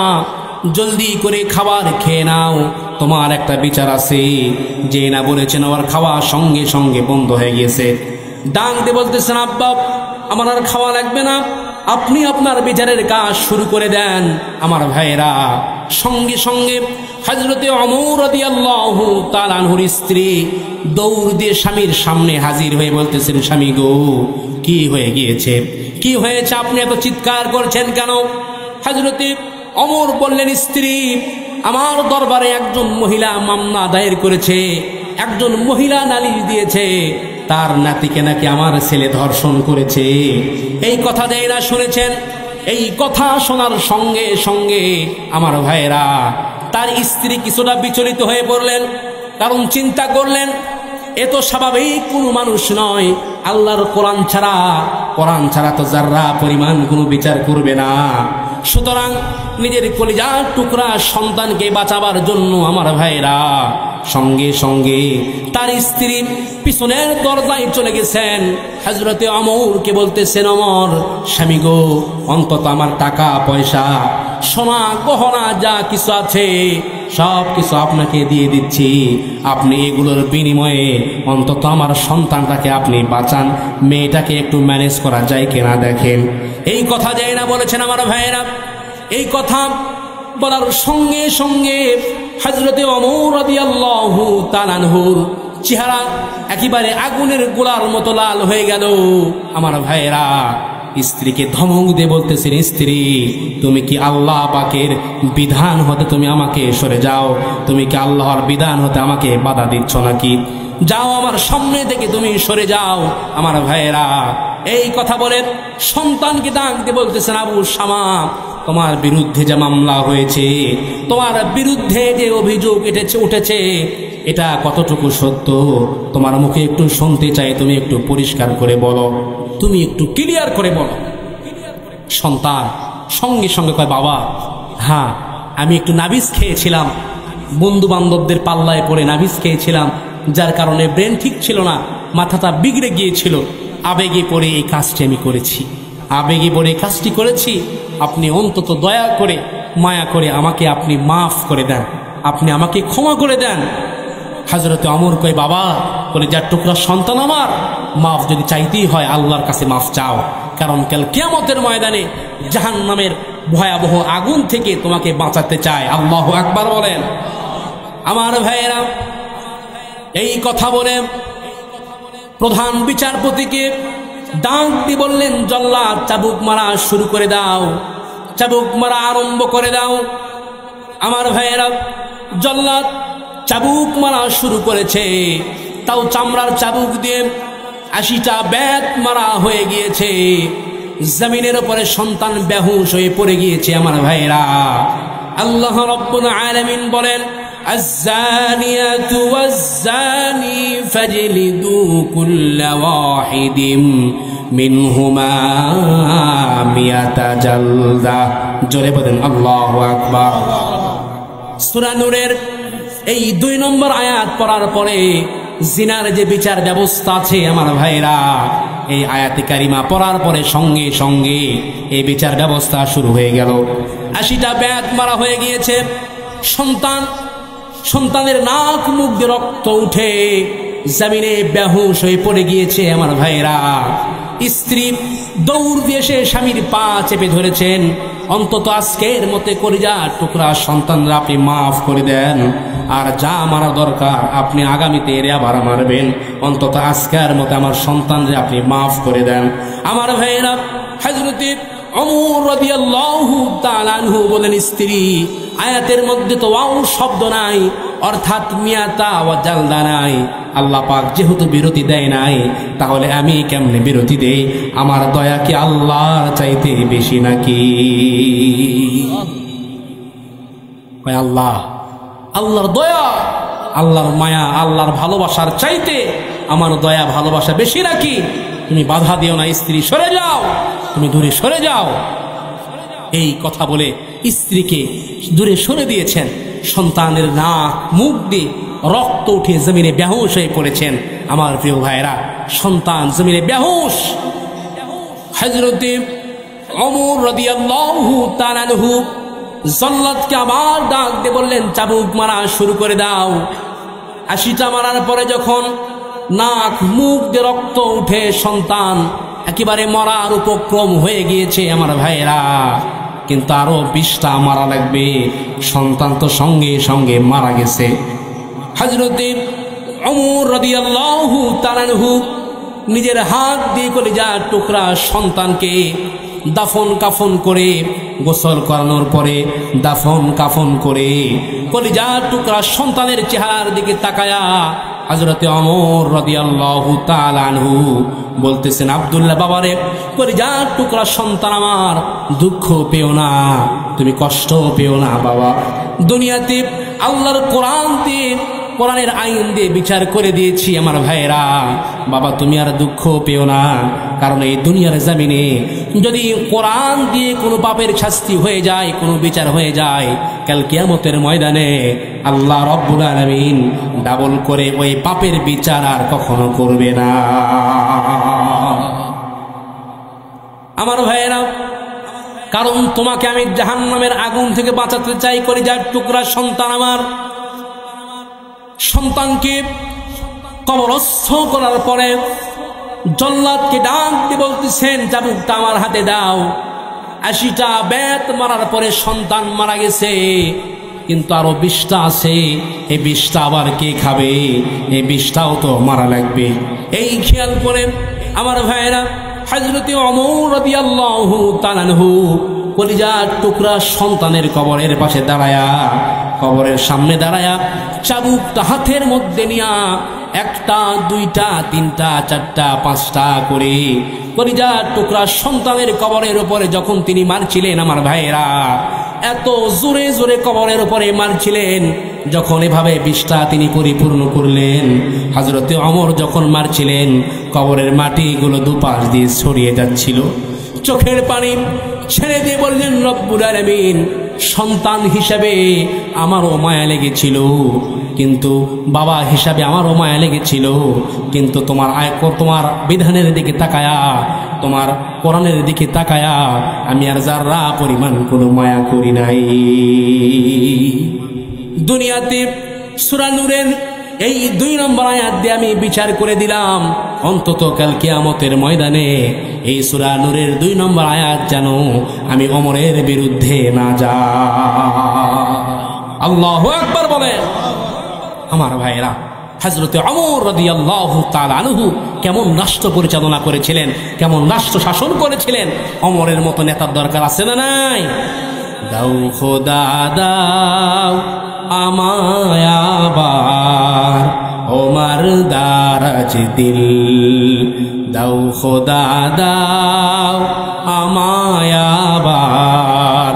Speaker 1: জলদি করে খাবার খেয়ে নাও, তোমার একটা বিচার আছে। যেই না বলেছেন, আমার খাওয়া সঙ্গে সঙ্গে বন্ধ হয়ে গেছে। ডাক দিয়ে বলতেছেন, আব্বা, আমার আর খাওয়া লাগবে না, আপনি আপনার বিচারের কাজ শুরু করে দেন। আমার ভাইয়েরা, সঙ্গে সঙ্গে হযরতে ওমর রাদিয়াল্লাহু তাআলা আনহুর স্ত্রী দৌড় দিয়ে স্বামীর সামনে হাজির হয়ে বলতেছেন, স্বামী গো, কি হয়ে গিয়েছে, কি হয়েছে, আপনি এত চিৎকার করছেন কেন? হযরতে ওমর বললেন, স্ত্রী, আমার দরবারে একজন মহিলা মামলা দায়ের করেছে, একজন মহিলা নালিশ দিয়েছে। তার নাতিকে নাকি আমার ছেলে ধর্ষণ করেছে। এই কথা যারা শুনেছেন, এই কথা শোনার সঙ্গে সঙ্গে আমার ভাইয়েরা তার স্ত্রী কিছুটা বিচলিত হয়ে পড়লেন। কারণ চিন্তা করলেন এ তো স্বাভাবিক কোনো মানুষ নয়, আল্লাহর কোরআন ছাড়া তো যারা পরিমাণ কোনো বিচার করবে না। সুতরাং নিজের কলিজার টুকরা সন্তানকে বাঁচাবার জন্য আমার ভাইরা সঙ্গে সঙ্গে তার স্ত্রী পিছনের দরজায় চলে গেছেন। হযরতে ওমরকে বলতেছেন, ওমর স্বামী গো, অন্তত আমার টাকা পয়সা সোনা গহনা যা কিছু আছে সব কিছু আপনাকে দিয়ে দিচ্ছি, আপনি এগুলোর বিনিময়ে অন্তত আমার সন্তানটাকে আপনি বাঁচান, মেয়েটাকে একটু ম্যানেজ করা যায় কিনা দেখেন। এই কথা যায় না বলেছেন আমার ভাইয়েরা। এই কথা বলার সঙ্গে সঙ্গে হযরতে ওমর রাদিয়াল্লাহু তাআলা আনহুর চেহারা একেবারে আগুনের গোলার মতো লাল হয়ে গেল। আমার ভাইয়েরা স্ত্রীকে ধমক দিয়ে বলতেছেন, স্ত্রী তুমি কি আল্লাহ পাকের বিধান হতে তুমি আমাকে সরে যাও? তুমি কি আল্লাহর বিধান হতে আমাকে বাধা দিচ্ছ নাকি? যাও, আমার সামনে থেকে তুমি সরে যাও। আমার ভাইয়েরা এই কথা বলে সন্তানকে ডাক দিয়ে বলতেছেন, আবু শামা তোমার বিরুদ্ধে যে মামলা হয়েছে, তোমার বিরুদ্ধে যে অভিযোগ উঠেছে এটা কতটুকু সত্য তোমার মুখে একটু শুনতে চাই, তুমি একটু পরিষ্কার করে বলো, তুমি একটু ক্লিয়ার করে বলো। সন্তান সঙ্গে সঙ্গে কয়, বাবা হ্যাঁ আমি একটু নাবিজ খেয়েছিলাম, বন্ধু বান্ধবদের পাল্লায় পড়ে নাবিজ খেয়েছিলাম, যার কারণে ব্রেন ঠিক ছিল না, মাথাটা বিগড়ে গিয়েছিল, আবেগে পড়ে এই কাজটি আমি করেছি, আবেগে পড়ে এই কাজটি করেছি। আপনি অন্তত দয়া করে মায়া করে আমাকে আপনি মাফ করে দেন, আপনি আমাকে ক্ষমা করে দেন। হযরতে ওমর কয়, বাবা বলে যার টুকরা সন্তান আমার, মাফ যদি চাইতেই হয় আল্লাহর কাছে মাফ চাও, কারণ কাল কিয়ামতের ময়দানে জাহান্নামের ভয়াবহ আগুন থেকে তোমাকে বাঁচাতে চায়। আল্লাহু আকবার বলেন। আমার ভাইয়েরা এই কথা বলে প্রধান বিচারপতিকে ডাক দিয়ে বললেন, জল্লাদ চাবুক মারা শুরু করে দাও, চাবুক মারা আরম্ভ করে দাও। আমার ভাইয়েরা জল্লাদ চাবুক মারা শুরু করেছে, তাও চামড়ার চাবুক দিয়ে 80টা বেত মারা হয়ে গিয়েছে। জমিনের উপরে সন্তান বেহুশ হয়ে পড়ে গিয়েছে। আমার ভাইয়েরা আল্লাহ রাব্বুল আলামিন বলেন, আয-যানিয়াতু ওয়াজ-যানি ফাজলিদু কুল্লা ওয়াহিদিম মিনহুমা মিয়াতা জালদা। জোরে বলেন আল্লাহু আকবার। সূরা নূরের এই 2 নম্বর আয়াত পড়ার পরে জিনার যে বিচার ব্যবস্থা আছে আমার ভাইরা, এই আয়াতে কারিমা পড়ার পরে সঙ্গে সঙ্গে এই বিচার ব্যবস্থা শুরু হয়ে গেল। 80টা বেত মারা হয়ে গিয়েছে। সন্তানের নাক মুখ দিয়ে রক্ত উঠে জমিনে বেহুশ হয়ে পড়ে গিয়েছে। আমার ভাইরা স্ত্রী দৌড় দিয়ে এসে স্বামীর পা চেপে ধরেছেন, অন্তত আজকের মতে কলিজা টুকরা সন্তানরা আপনি মাফ করে দেন, আর যা মারা দরকার আপনি আগামীতে এর আবার মারবেন, অন্তত আজকের মতে আমার সন্তানরা আপনি মাফ করে দেন। আমার ভাইয়েরা হযরতে ওমর রাদিয়াল্লাহু তাআলা আনহু বলেন, স্ত্রী আয়াতের মধ্যে তো ওয়াও শব্দ নাই, অর্থাৎ মিয়াতা ওয়া জালদা নাই। আল্লাহ পাক যেহেতু বিরতি দেয় নাই, তাহলে আমি কেমনে বিরতি দেই? আমার দয়া কি আল্লাহর চাইতে বেশি নাকি? আল্লাহর দয়া, আল্লাহর মায়া, আল্লাহর ভালোবাসার চাইতে আমার দয়া ভালোবাসা বেশি নাকি? তুমি বাধা দিও না, স্ত্রী সরে যাও, তুমি দূরে সরে যাও। এই কথা বলে স্ত্রীকে দূরে সরে দিয়েছেন। সন্তানের নাক মুখ দিয়ে রক্ত উঠে জমিনে বেহুশ হয়ে পড়েছেন। আমার প্রিয় ভাইরা, সন্তান জমিনে বেহুশ। হযরতে ওমর রাদিয়াল্লাহু তাআলা আনহু জল্লাদকে আবার ডাক দিয়ে বললেন, চাবুক মারা শুরু করে দাও। 80টা মারার পরে যখন নাক মুখ দিয়ে রক্ত উঠে সন্তান একেবারে মরার উপক্রম হয়ে গিয়েছে আমার ভাইয়েরা, কিন্তু আরো 20টা মারা লাগবে। সন্তান তো সঙ্গে সঙ্গে মারা গেছে। হযরতে ওমর রাদিয়াল্লাহু তাআলা আনহু নিজের হাত দিয়ে কলিজার টুকরা সন্তানকে দাফন কাফন করে, গোসল করানোর পরে দাফন কাফন করে কলিজার টুকরা সন্তানের চেহারার দিকে তাকায়া হযরতে ওমর রাদিয়াল্লাহু তাআলা আনহু বলতেছেন, আব্দুল্লাহ বাবারে, কলিজার টুকরা সন্তান আমার, দুঃখ পেও না, তুমি কষ্ট পেও না বাবা। দুনিয়াতে আল্লাহর কোরআন দিয়ে, কোরআনের আইন দিয়ে বিচার করে দিয়েছি আমার ভাইয়েরা, বাবা তুমি আর দুঃখ পেও না। কারণ এই দুনিয়ার জমিনে যদি কোরআন দিয়ে কোনো পাপের শাস্তি হয়ে যায়, কোনো বিচার হয়ে যায়, কাল কিয়ামতের ময়দানে আল্লাহ রব্বুল আলামিন ডাবল করে ওই পাপের বিচার আর কখনো করবে না। আমার ভাইয়েরা, কারণ তোমাকে আমি জাহান্নামের আগুন থেকে বাঁচাতে চাই। কলিজার টুকরা সন্তান আমার, সন্তানকে কবরস্থ করার পরে জল্লাদকে ডাক দিয়ে বলতেছেন, চাবুকটা আমার হাতে দাও। 80টা বেত মারার পরে সন্তান মারা গেছে, কিন্তু আরো 20টা আছে। এই 20টা আবার কে খাবে? এই 20টাও তো মারা লাগবে। এই খেয়াল করে আমার ভাইয়েরা, হযরতে ওমর রাদিয়াল্লাহু তাআলা আনহু কলিজার টুকরা সন্তানের কবরের পাশে দাঁড়ায়া, কবরের সামনে দাঁড়ায়া চাবুকটা হাতের মধ্যে নিয়া 1টা 2টা 3টা 4টা 5টা করে কলিজার টুকরা সন্তানের কবরের উপরে যখন তিনি মারছিলেন, আমার ভাইয়েরা, এত জোরে জোরে কবরের উপরে মারছিলেন, যখন এভাবে 20টা তিনি পরিপূর্ণ করলেন, হযরতে ওমর যখন মারছিলেন, কবরের মাটিগুলো দুপাশ দিয়ে ছড়িয়ে যাচ্ছিল। চোখের পানি ছেড়ে দিয়ে বললেন, রব্বুল আলামিন, সন্তান হিসাবে আমারও মায়া লেগেছিল, কিন্তু বাবা হিসাবে আমারও মায়া লেগেছিল, কিন্তু তোমার বিধানের দিকে তাকায়া, তোমার কোরআনের দিকে তাকায়া আমি আর যারা পরিমাণ কোনো মায়া করি নাই। দুনিয়াতে সূরা নূরের এই 2 নম্বর আয়াত দিয়ে আমি বিচার করে দিলাম, অন্তত কাল কিয়ামতের ময়দানে এই সূরা নূরের 2 নম্বর আয়াত যেন আমি ওমরের বিরুদ্ধে না যাই। আল্লাহু আকবার বলেন। আমার ভাইয়েরা, হযরতে ওমর রাদিয়াল্লাহু তাআলা আনহু কেমন রাষ্ট্র পরিচালনা করেছিলেন, কেমন রাষ্ট্র শাসন করেছিলেন। ওমরের মতো নেতার দরকার আছে না নাই? দাও খোদা দাও আমায় আবার ওমর দারাজ দিল, দাও খোদা দাও আমায় আবার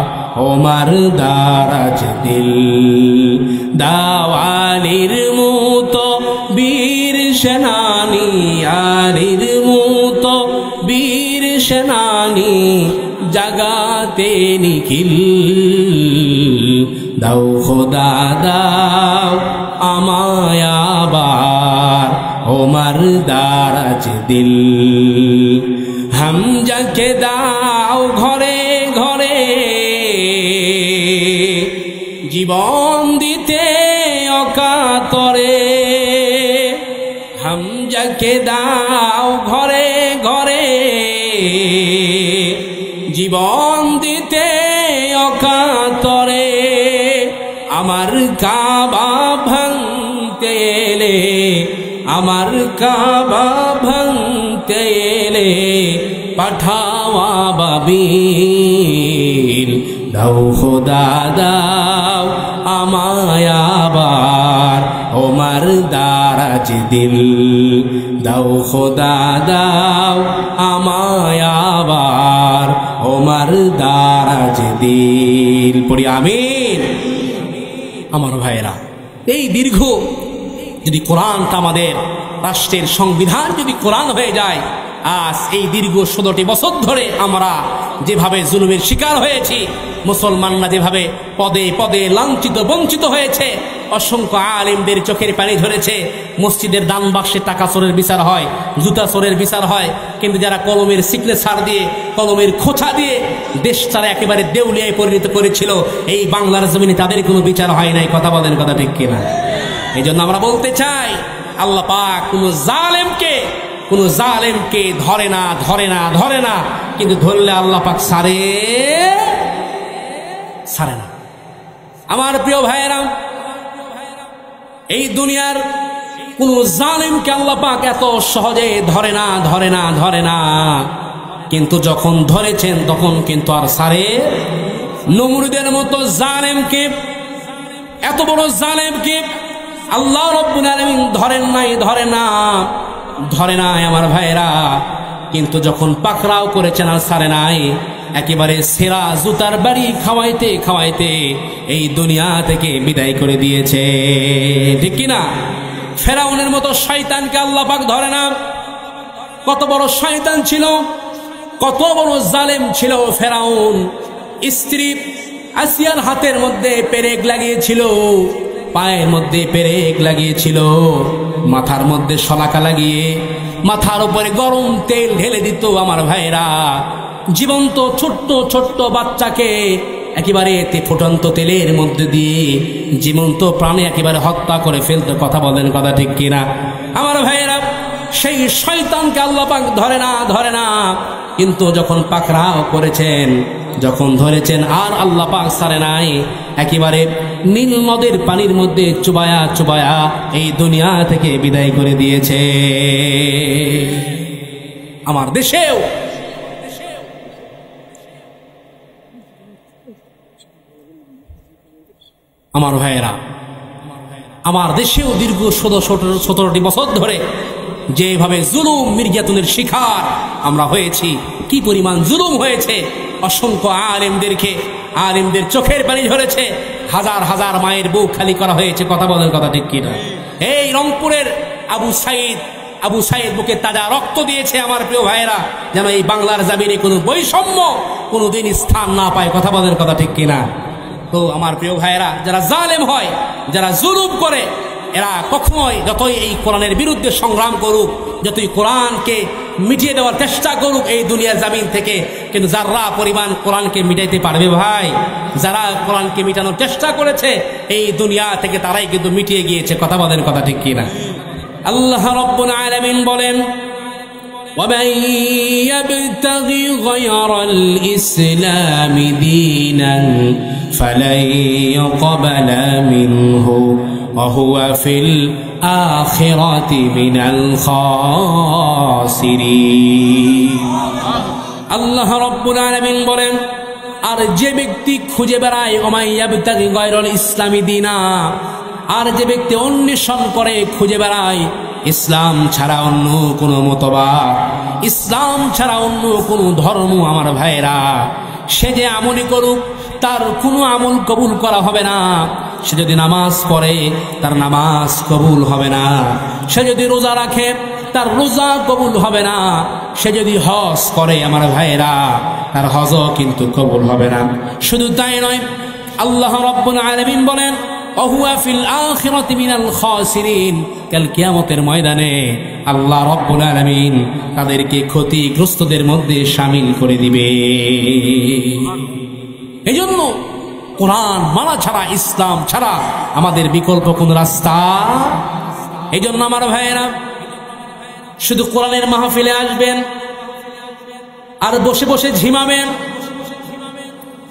Speaker 1: ওমর দারাজ দিল, দাও আলীর মতো বীর সেনানী, আলীর মতো বীর সেনানী জাগাতে নিখিল, দাও খোদা দাও আমায় আবার ওমর দারাজ দিল, হামজাকে দাও ঘরে ঘরে জীবন দিতে অকাতরে, হামজাকে দাও ঘরে ঘরে জীবন দিতে অকাতরে, আমার কাবা ভাঙতে এলে, আমার কাবা ভাঙতে এলে পাঠাওয়া বাবিল, দাও খোদা দাও আমায় আবার ওমর দারাজ দিল, দাও খোদা দাও আমায় আবার ওমর দারাজ দিল। পড়ি আমিন। আমার ভাইয়েরা, এই দীর্ঘ যদি কোরআনটা আমাদের রাষ্ট্রের সংবিধান যদি কোরআন হয়ে যায়, আজ এই দীর্ঘ ১৬টি বছর ধরে আমরা যেভাবে জুলুমের শিকার হয়েছি, মুসলমানরা যেভাবে পদে পদে লাঞ্ছিত বঞ্চিত হয়েছে, অসংখ্য আলেমদের চোখের পানি ঝরেছে, মসজিদের দান বাক্সে টাকা চোরের বিচার হয়, জুতা চোরের বিচার হয়, কিন্তু যারা কলমের সিগনেচার দিয়ে, কলমের খোঁচা দিয়ে দেশ তারা একেবারে দেউলিয়ায় পরিণত করেছিল, এই বাংলার জমিনে তাদের কোনো বিচার হয় নাই। কথা বলেন, কথা ঠিক কিনা? এই জন্য আমরা বলতে চাই, আল্লাহ পাক কোনো জালেমকে ধরে না, ধরে না, ধরে না, কিন্তু ধরলে আল্লাহ পাক ছাড়ে না। আমার প্রিয় ভাইয়েরা, এই দুনিয়ার কোন জালেমকে আল্লাহ পাক এত সহজে ধরে না, ধরে না, ধরে না, কিন্তু যখন ধরেছেন তখন কিন্তু আর ছাড়ে। নমরুদের মতো জালেমকে, এত বড় জালেমকে আল্লাহ রাব্বুল আলামিন ধরে নাই আমার ভাইরা। কিন্তু যখন পাকড়াও করেছেন আর ছাড়ে নাই, একেবারে সেরা জুতার বাড়ি খাওয়াইতে খাওয়াইতে এই দুনিয়া থেকে বিদায় করে দিয়েছে, ঠিক কিনা? ফেরাউনের মতো শয়তানকে আল্লাহ পাক ধরে না। কত বড় শয়তান ছিল, কত বড় জালেম ছিল ফেরাউন। স্ত্রী আসিয়ার হাতের মধ্যে পেরেক লাগিয়েছিল, পায়ের মধ্যে পেরেক লাগিয়েছিল, মাথার মধ্যে শলাকা লাগিয়ে মাথার উপরে গরম তেল ঢেলে দিত আমার ভাইরা। জীবন্ত ছোট্ট ছোট্ট বাচ্চাকে একেবারে ফুটন্ত তেলের মধ্যে দিয়ে জীবন্ত প্রাণে একেবারে হত্যা করে ফেলতো। কথা বলেন, কথা ঠিক কিনা আমার ভাইরা? সেই শয়তানকে আল্লাহ পাক ধরে না। কিন্তু যখন পাকড়াও করেছেন, যখন ধরেছেন, আর আল্লাহ পাক ছাড়ে নাই। একেবারে নীল নদের পানির মধ্যে চুবায়া চুবায়া এই দুনিয়া থেকে বিদায় করে দিয়েছে। আমার দেশেও আমার ভাইয়েরা, আমার দেশেও দীর্ঘ 17টি বছর ধরে যেভাবে জুলুম নির্যাতনের শিকার আমরা হয়েছি, কি পরিমাণ জুলুম হয়েছে। অসংখ্য আলেমদের চোখের পানি ঝরেছে, হাজার হাজার মায়ের বুক খালি করা হয়েছে। কথা বলেন, কথা ঠিক কিনা? এই রংপুরের আবু সাইদ বুকে তাজা রক্ত দিয়েছে আমার প্রিয় ভাইয়েরা, যেন এই বাংলার জমিনে কোনো বৈষম্য কোনোদিন স্থান না পায়। কথা বলেন, কথা ঠিক কিনা? তো আমার প্রিয় ভাইয়েরা, যারা জালেম হয়, যারা জুলুম করে, এরা কখনোই যতই এই কোরআনের বিরুদ্ধে সংগ্রাম করুক, যতই কোরআনকে মিটিয়ে দেওয়ার চেষ্টা করুক এই দুনিয়ার জমিন থেকে, কিন্তু যারা পরিমাণ কোরআনকে মিটাইতে পারবে ভাই, যারা কোরআনকে মিটানোর চেষ্টা করেছে এই দুনিয়া থেকে, তারাই কিন্তু মিটিয়ে গিয়েছে। কথা বলেন, কথা ঠিক কিনা? আল্লাহ রাব্বুল আলামিন বলেন, ومن يبتغي غير الإسلام دينا فلن يقبل منه وهو في الآخرة من الخاسرين। আল্লাহ রাব্বুল আলামিন বলেন, আর যে ব্যক্তি খুঁজে বেড়ায় ওমাই ইয়াবতাগি গায়রাল ইসলামি দীনা, আর যে ব্যক্তি অন্বেষণ করে খুঁজে বেড়ায় ইসলাম ছাড়া অন্য কোনো মতবাদ, ইসলাম ছাড়া অন্য কোনো ধর্ম, আমার ভাইরা, সে যে আমলই করুক তার কোনো আমল কবুল করা হবে না। সে যদি নামাজ পড়ে তার নামাজ কবুল হবে না, সে যদি রোজা রাখে তার রোজা কবুল হবে না, সে যদি হজ করে আমার ভাইরা তার হজও কিন্তু কবুল হবে না। শুধু তাই নয়, আল্লাহ রাব্বুল আলামিন বলেন, ওহুয়া ফিল আখিরাতি মিনাল খাসিরিন, কাল কিয়ামতের ময়দানে আল্লাহ রাব্বুল আলামিন তাদেরকে ক্ষতিগ্রস্তদের মধ্যে শামিল করে দিবে। এজন্য কোরআন মানা ছাড়া, ইসলাম ছাড়া আমাদের বিকল্প কোন রাস্তা। এই জন্য আমার ভাইয়েরা, শুধু কোরআনের মাহফিলে আসবেন আর বসে বসে ঝিমাবেন,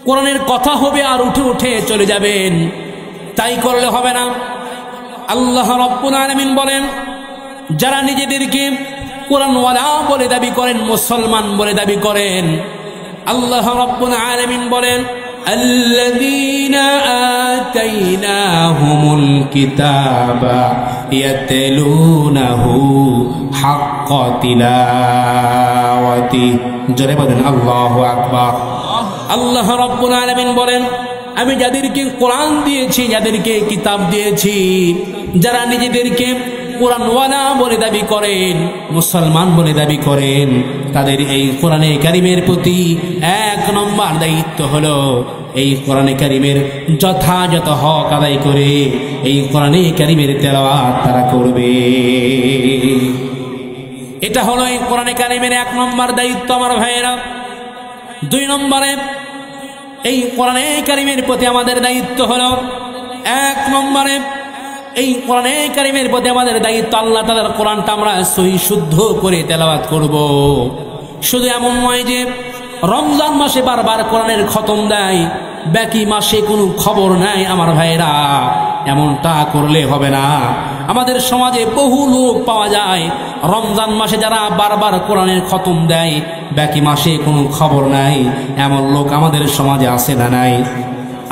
Speaker 1: কোরআনের কথা হবে আর উঠে উঠে চলে যাবেন, তাই করলে হবে না। আল্লাহ রাব্বুল আলামিন বলেন, যারা নিজেদেরকে কোরআনওয়ালা বলে দাবি করেন, মুসলমান বলে দাবি করেন, আল্লাহ রাব্বুল আলামিন বলেন, الذين آتيناهم الكتاب يتلونه حق تلاوته। জোরে বলেন আল্লাহু আকবার। আল্লাহ রাব্বুল আলামিন বলেন, আমি যাদেরকে কোরআন দিয়েছি, যাদেরকে কিতাব দিয়েছি, যারা নিজেদেরকে কোরআনওয়ালা বলে দাবি করেন, মুসলমান বলে দাবি করেন, তাদের এই কোরআনে কারিমের প্রতি 1 নম্বর দায়িত্ব হলো এই কোরআনে কারিমের যথাযথ হক আদায় করে এই কোরআনে কারিমের তেলাওয়াত তারা করবে। এটা হলো এই কোরআনে কারিমের 1 নম্বর দায়িত্ব আমার ভাইয়েরা। 2 নম্বরে, এই কোরআনে কারিমের প্রতি আমাদের দায়িত্ব হলো, 1 নম্বরে এই কোরআনে কারিমের প্রতি আমাদের দায়িত্ব, আল্লাহ তাআলার কোরআনটা আমরা সহি শুদ্ধ করে তেলাওয়াত করব। শুধু এমন নয় যে রমজান মাসে বারবার কোরআনের খতম দেয়, বাকি মাসে কোনো খবর নাই আমার ভাইরা, এমনটা করলে হবে না। আমাদের সমাজে বহু লোক পাওয়া যায় রমজান মাসে যারা বারবার কোরআনের খতম দেয়, বাকি মাসে কোনো খবর নাই, এমন লোক আমাদের সমাজে আছে না নাই?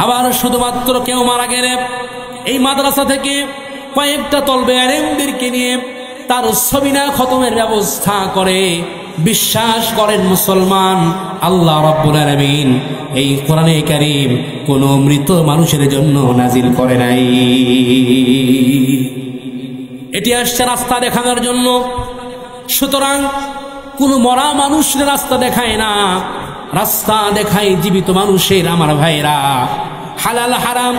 Speaker 1: আবার শুধুমাত্র কেউ মারা গেলে এই মাদ্রাসা থেকে কয়েকটা তলবে আলেমদেরকে নিয়ে তার সবিনা খতমের ব্যবস্থা করে। বিশ্বাস করেন মুসলমান, আল্লাহ রাব্বুল আলামিন এই কোরআনে কারীম কোন মৃত মানুষের জন্য নাজিল করে নাই। এটি আসছে রাস্তা দেখানোর জন্য। সুতরাং কোন মরা মানুষের রাস্তা দেখায় না, রাস্তা দেখায় জীবিত মানুষের। আমার ভাইরা, হালাল হারাম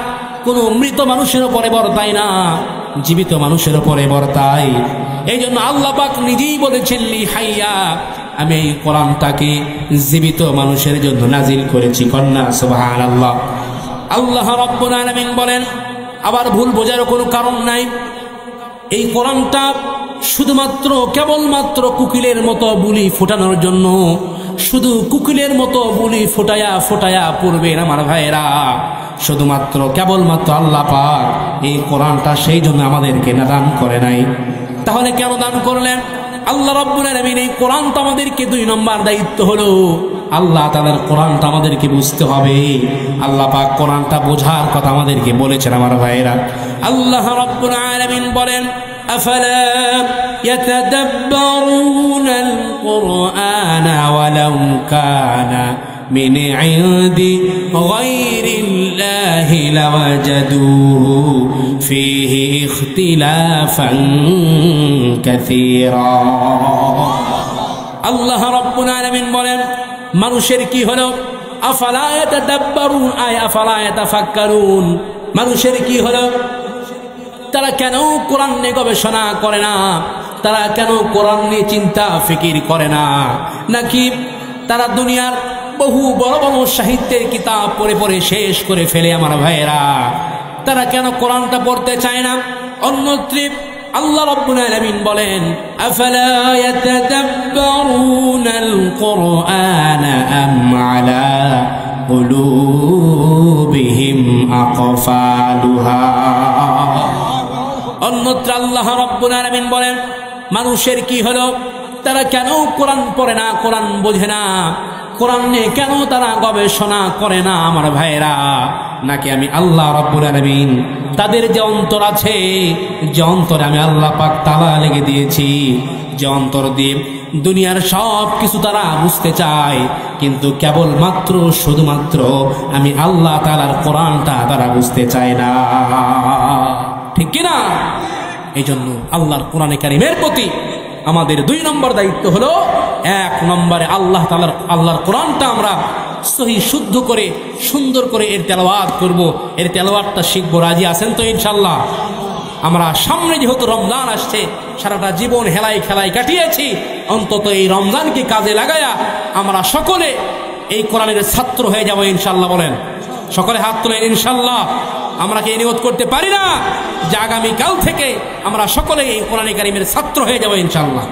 Speaker 1: কোন মৃত মানুষের উপরে বর্তায় না, জীবিত মানুষের উপরে বর্তায়। এই জন্য আল্লাহ পাক নিজেই বলেছেন, লি হাইয়া, আমি এই কোরআনটাকে জীবিত মানুষের জন্য নাজিল করেছি। কন্যা সুবহানাল্লাহ। আল্লাহ রাব্বুল আলামিন বলেন, আবার ভুল বোঝার কোনো কারণ নাই, এই কোরআনটা শুধুমাত্র কেবলমাত্র কুকিলের মতো বুলি ফোটানোর জন্য, শুধু কুকিলের মতো বুলি ফোটায়া ফোটায়া পড়বেন আমার ভাইয়েরা। শুধুমাত্র কেবলমাত্র আল্লাহ পাক এই কোরআনটা সেই জন্য আমাদেরকে দান করে নাই। তাহলে কেন দান করলেন? আল্লাহ রাব্বুল আলামিন এই কোরআনটা আমাদেরকে 2 নম্বর দায়িত্ব হলো আল্লাহ তাআলার কোরআনটা আমাদেরকে বুঝতে হবে। আল্লাহ পাক কোরআনটা বোঝার কথা আমাদেরকে বলেছেন আমার ভাইয়েরা। আল্লাহ রাব্বুল আলামিন বলেন, আফালা ইয়াতাদাব্বারুনাল কুরআনা ওয়ালাউ কানা মিন ইনদি গায়রিল্লাহি লাওয়াজাদুহু ফীহি ইখতিলাফান কাসীরা। আল্লাহ রাব্বুল আলামিন বলেন, মানুষের কি হলো? আফালা ইয়াতাদাব্বারুন, আয় আফালা ইয়াতাফাক্কারুন, মানুষের কি হলো? তারা কেন কোরআন নিয়ে গবেষণা করে না? তারা কেন কোরআন নিয়ে চিন্তা ফিকির করে না? নাকি তারা দুনিয়ার বহু বড় বড় সাহিত্যের কিতাব পড়ে পড়ে শেষ করে ফেলে আমার ভাইয়েরা? তারা কেন কোরআনটা পড়তে চায় না? অন্যত্র আল্লাহ রাব্বুল আলামিন বলেন, আফালা ইয়াতাদাব্বারুনাল কুরআনা আম আলা কুলুবিহিম আকফালুহা। অন্যত্র আল্লাহ রাব্বুল আলামিন বলেন, মানুষের কি হলো? তারা কেন কোরআন পড়ে না, কোরআন বোঝে না, কোরআন নিয়ে কেন তারা গবেষণা করে না আমার ভাইয়েরা? নাকি আমি আল্লাহ রাব্বুল আলামিন তাদের যে অন্তর আছে, যে অন্তরে আমি আল্লাহ পাক তালা লেগে দিয়েছি, যে অন্তর দিয়ে দুনিয়ার সব কিছু তারা বুঝতে চায়, কিন্তু কেবলমাত্র শুধুমাত্র আমি আল্লাহ তাআলার কোরআনটা তারা বুঝতে চায় না। ঠিক কিনা? এই জন্য আল্লাহর কোরআনে কারীমের প্রতি আমাদের 2 নম্বর দায়িত্ব হলো, 1 নম্বরে আল্লাহর কোরআনটা আমরা সহি শুদ্ধ করে সুন্দর করে এর তেলাওয়াত করব, এর তেলাওয়াতটা শিখবো। রাজি আছেন তো ইনশাআল্লাহ? আমরা সামনে যেহেতু রমজান আসছে, সারাটা জীবন হেলাই খেলাই কাটিয়েছি, অন্তত এই রমজানকে কাজে লাগায়া আমরা সকলে এই কোরআনের ছাত্র হয়ে যাব ইনশাআল্লাহ। বলেন সকলে হাত তোলেন ইনশাআল্লাহ। আমরা কি নিয়ত করতে পারি না যে আগামীকাল থেকে আমরা সকলে এই কোরআনে কারীমের ছাত্র হয়ে যাব ইনশাআল্লাহ?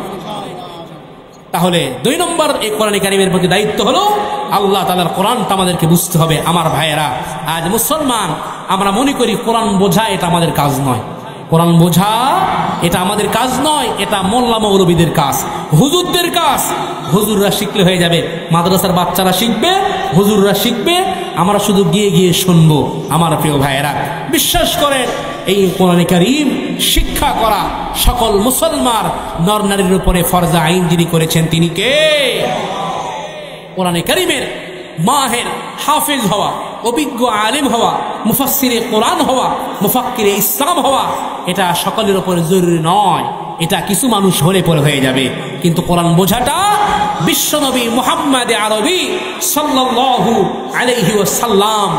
Speaker 1: তাহলে 2 নম্বর এই কোরআনে কারীমের প্রতি দায়িত্ব হলো আল্লাহ তাআলার কোরআনটা আমাদেরকে বুঝতে হবে। আমার ভাইয়েরা, আজ মুসলমান আমরা মনে করি কোরআন বোঝা এটা আমাদের কাজ নয়, কোরআন বোঝা এটা আমাদের কাজ নয়, এটা মোল্লা মৌলবীদের কাজ, হুজুরদের কাজ। হুজুররা শিখলে হয়ে যাবে, মাদ্রাসার বাচ্চারা শিখবে, হুজুররা শিখবে, আমরা শুধু গিয়ে গিয়ে শুনবো। আমার প্রিয় ভাইয়েরা, বিশ্বাস করেন এই কোরআনে কারীম শিক্ষা করা সকল মুসলমান নর নারীর উপরে ফরজা আইন যিনি করেছেন তিনি কে? কোরআনে কারীমের মাহের হাফেজ হওয়া, অভিজ্ঞ আলেম হওয়া, মুফাসসিরে কোরআন হওয়া, মুফাক্কিরে ইসলাম হওয়া, এটা সকলের উপর জরুরি নয়, এটা কিছু মানুষ হলে পরে হয়ে যাবে। কিন্তু কোরআন বোঝাটা বিশ্বনবী মুহাম্মদ আরবি সাল্লাল্লাহু আলাইহি ওয়াসাল্লাম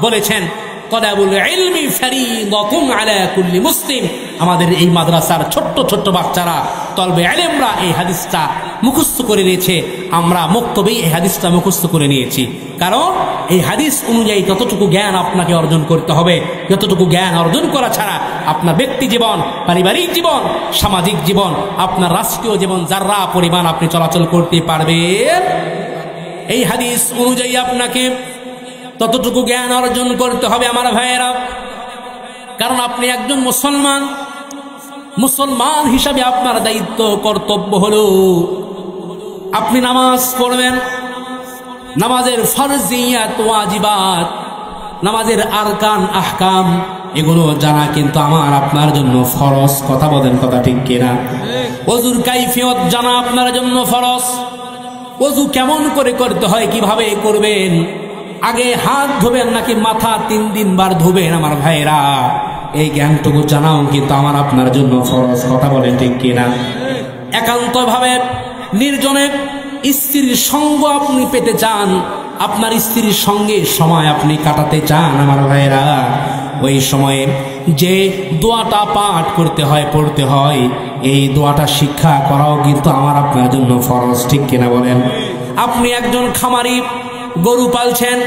Speaker 1: বলেছেন, তলাবুল ইলমি ফরিদাতুন আলা কুল্লি মুসলিম। আমাদের এই মাদ্রাসার ছোট্ট ছোট্ট বাচ্চারা, তলবে ইলমরা এই হাদিসটা মুখস্থ করে নিয়েছে, আমরা মক্তবেই এই হাদিসটা মুখস্থ করে নিয়েছি। কারণ এই হাদিস অনুযায়ী ততটুকু জ্ঞান আপনাকে অর্জন করতে হবে, যতটুকু জ্ঞান অর্জন করা ছাড়া আপনার ব্যক্তি জীবন, পারিবারিক জীবন, সামাজিক জীবন, আপনার রাষ্ট্রীয় জীবন যারা পরিমাণ আপনি চলাচল করতে পারবেন। এই হাদিস অনুযায়ী আপনাকে ততটুকু জ্ঞান অর্জন করতে হবে আমার ভাইয়েরা। কারণ আপনি একজন মুসলমান, মুসলমান হিসাবে আপনার দায়িত্ব কর্তব্য হলো আপনি নামাজ পড়বেন, নামাজের ফরজিয়াত ওয়াজিবাত, নামাজের আরকান আহকাম, এগুলো জানা কিন্তু আমার আপনার জন্য ফরজ। কথা বলেন, কথা ঠিক কিনা? ওযুর কাইফিয়ত জানা আপনার জন্য ফরজ। ওযু কেমন করে করতে হয়, কিভাবে করবেন, আগে হাত ধোবেন নাকি মাথা 3 বার ধোবেন, আমার ভাইরা এই জ্ঞানটুকু জানাও কিন্তু আমার আপনার জন্য ফরজ। কথা বলেন ঠিক কিনা? একান্তভাবে নির্জনে স্ত্রীর সঙ্গ আপনি পেতে চান, আপনার স্ত্রীর সঙ্গে সময় আপনি কাটাতে চান, আমার ভাইরা ওই সময়ে যে দোয়াটা পাঠ করতে হয়, পড়তে হয়, এই দোয়াটা শিক্ষা করাও কিন্তু আমার আপনার জন্য ফরজ। ঠিক কিনা বলেন? আপনি একজন খামারি, গরু পালছেন,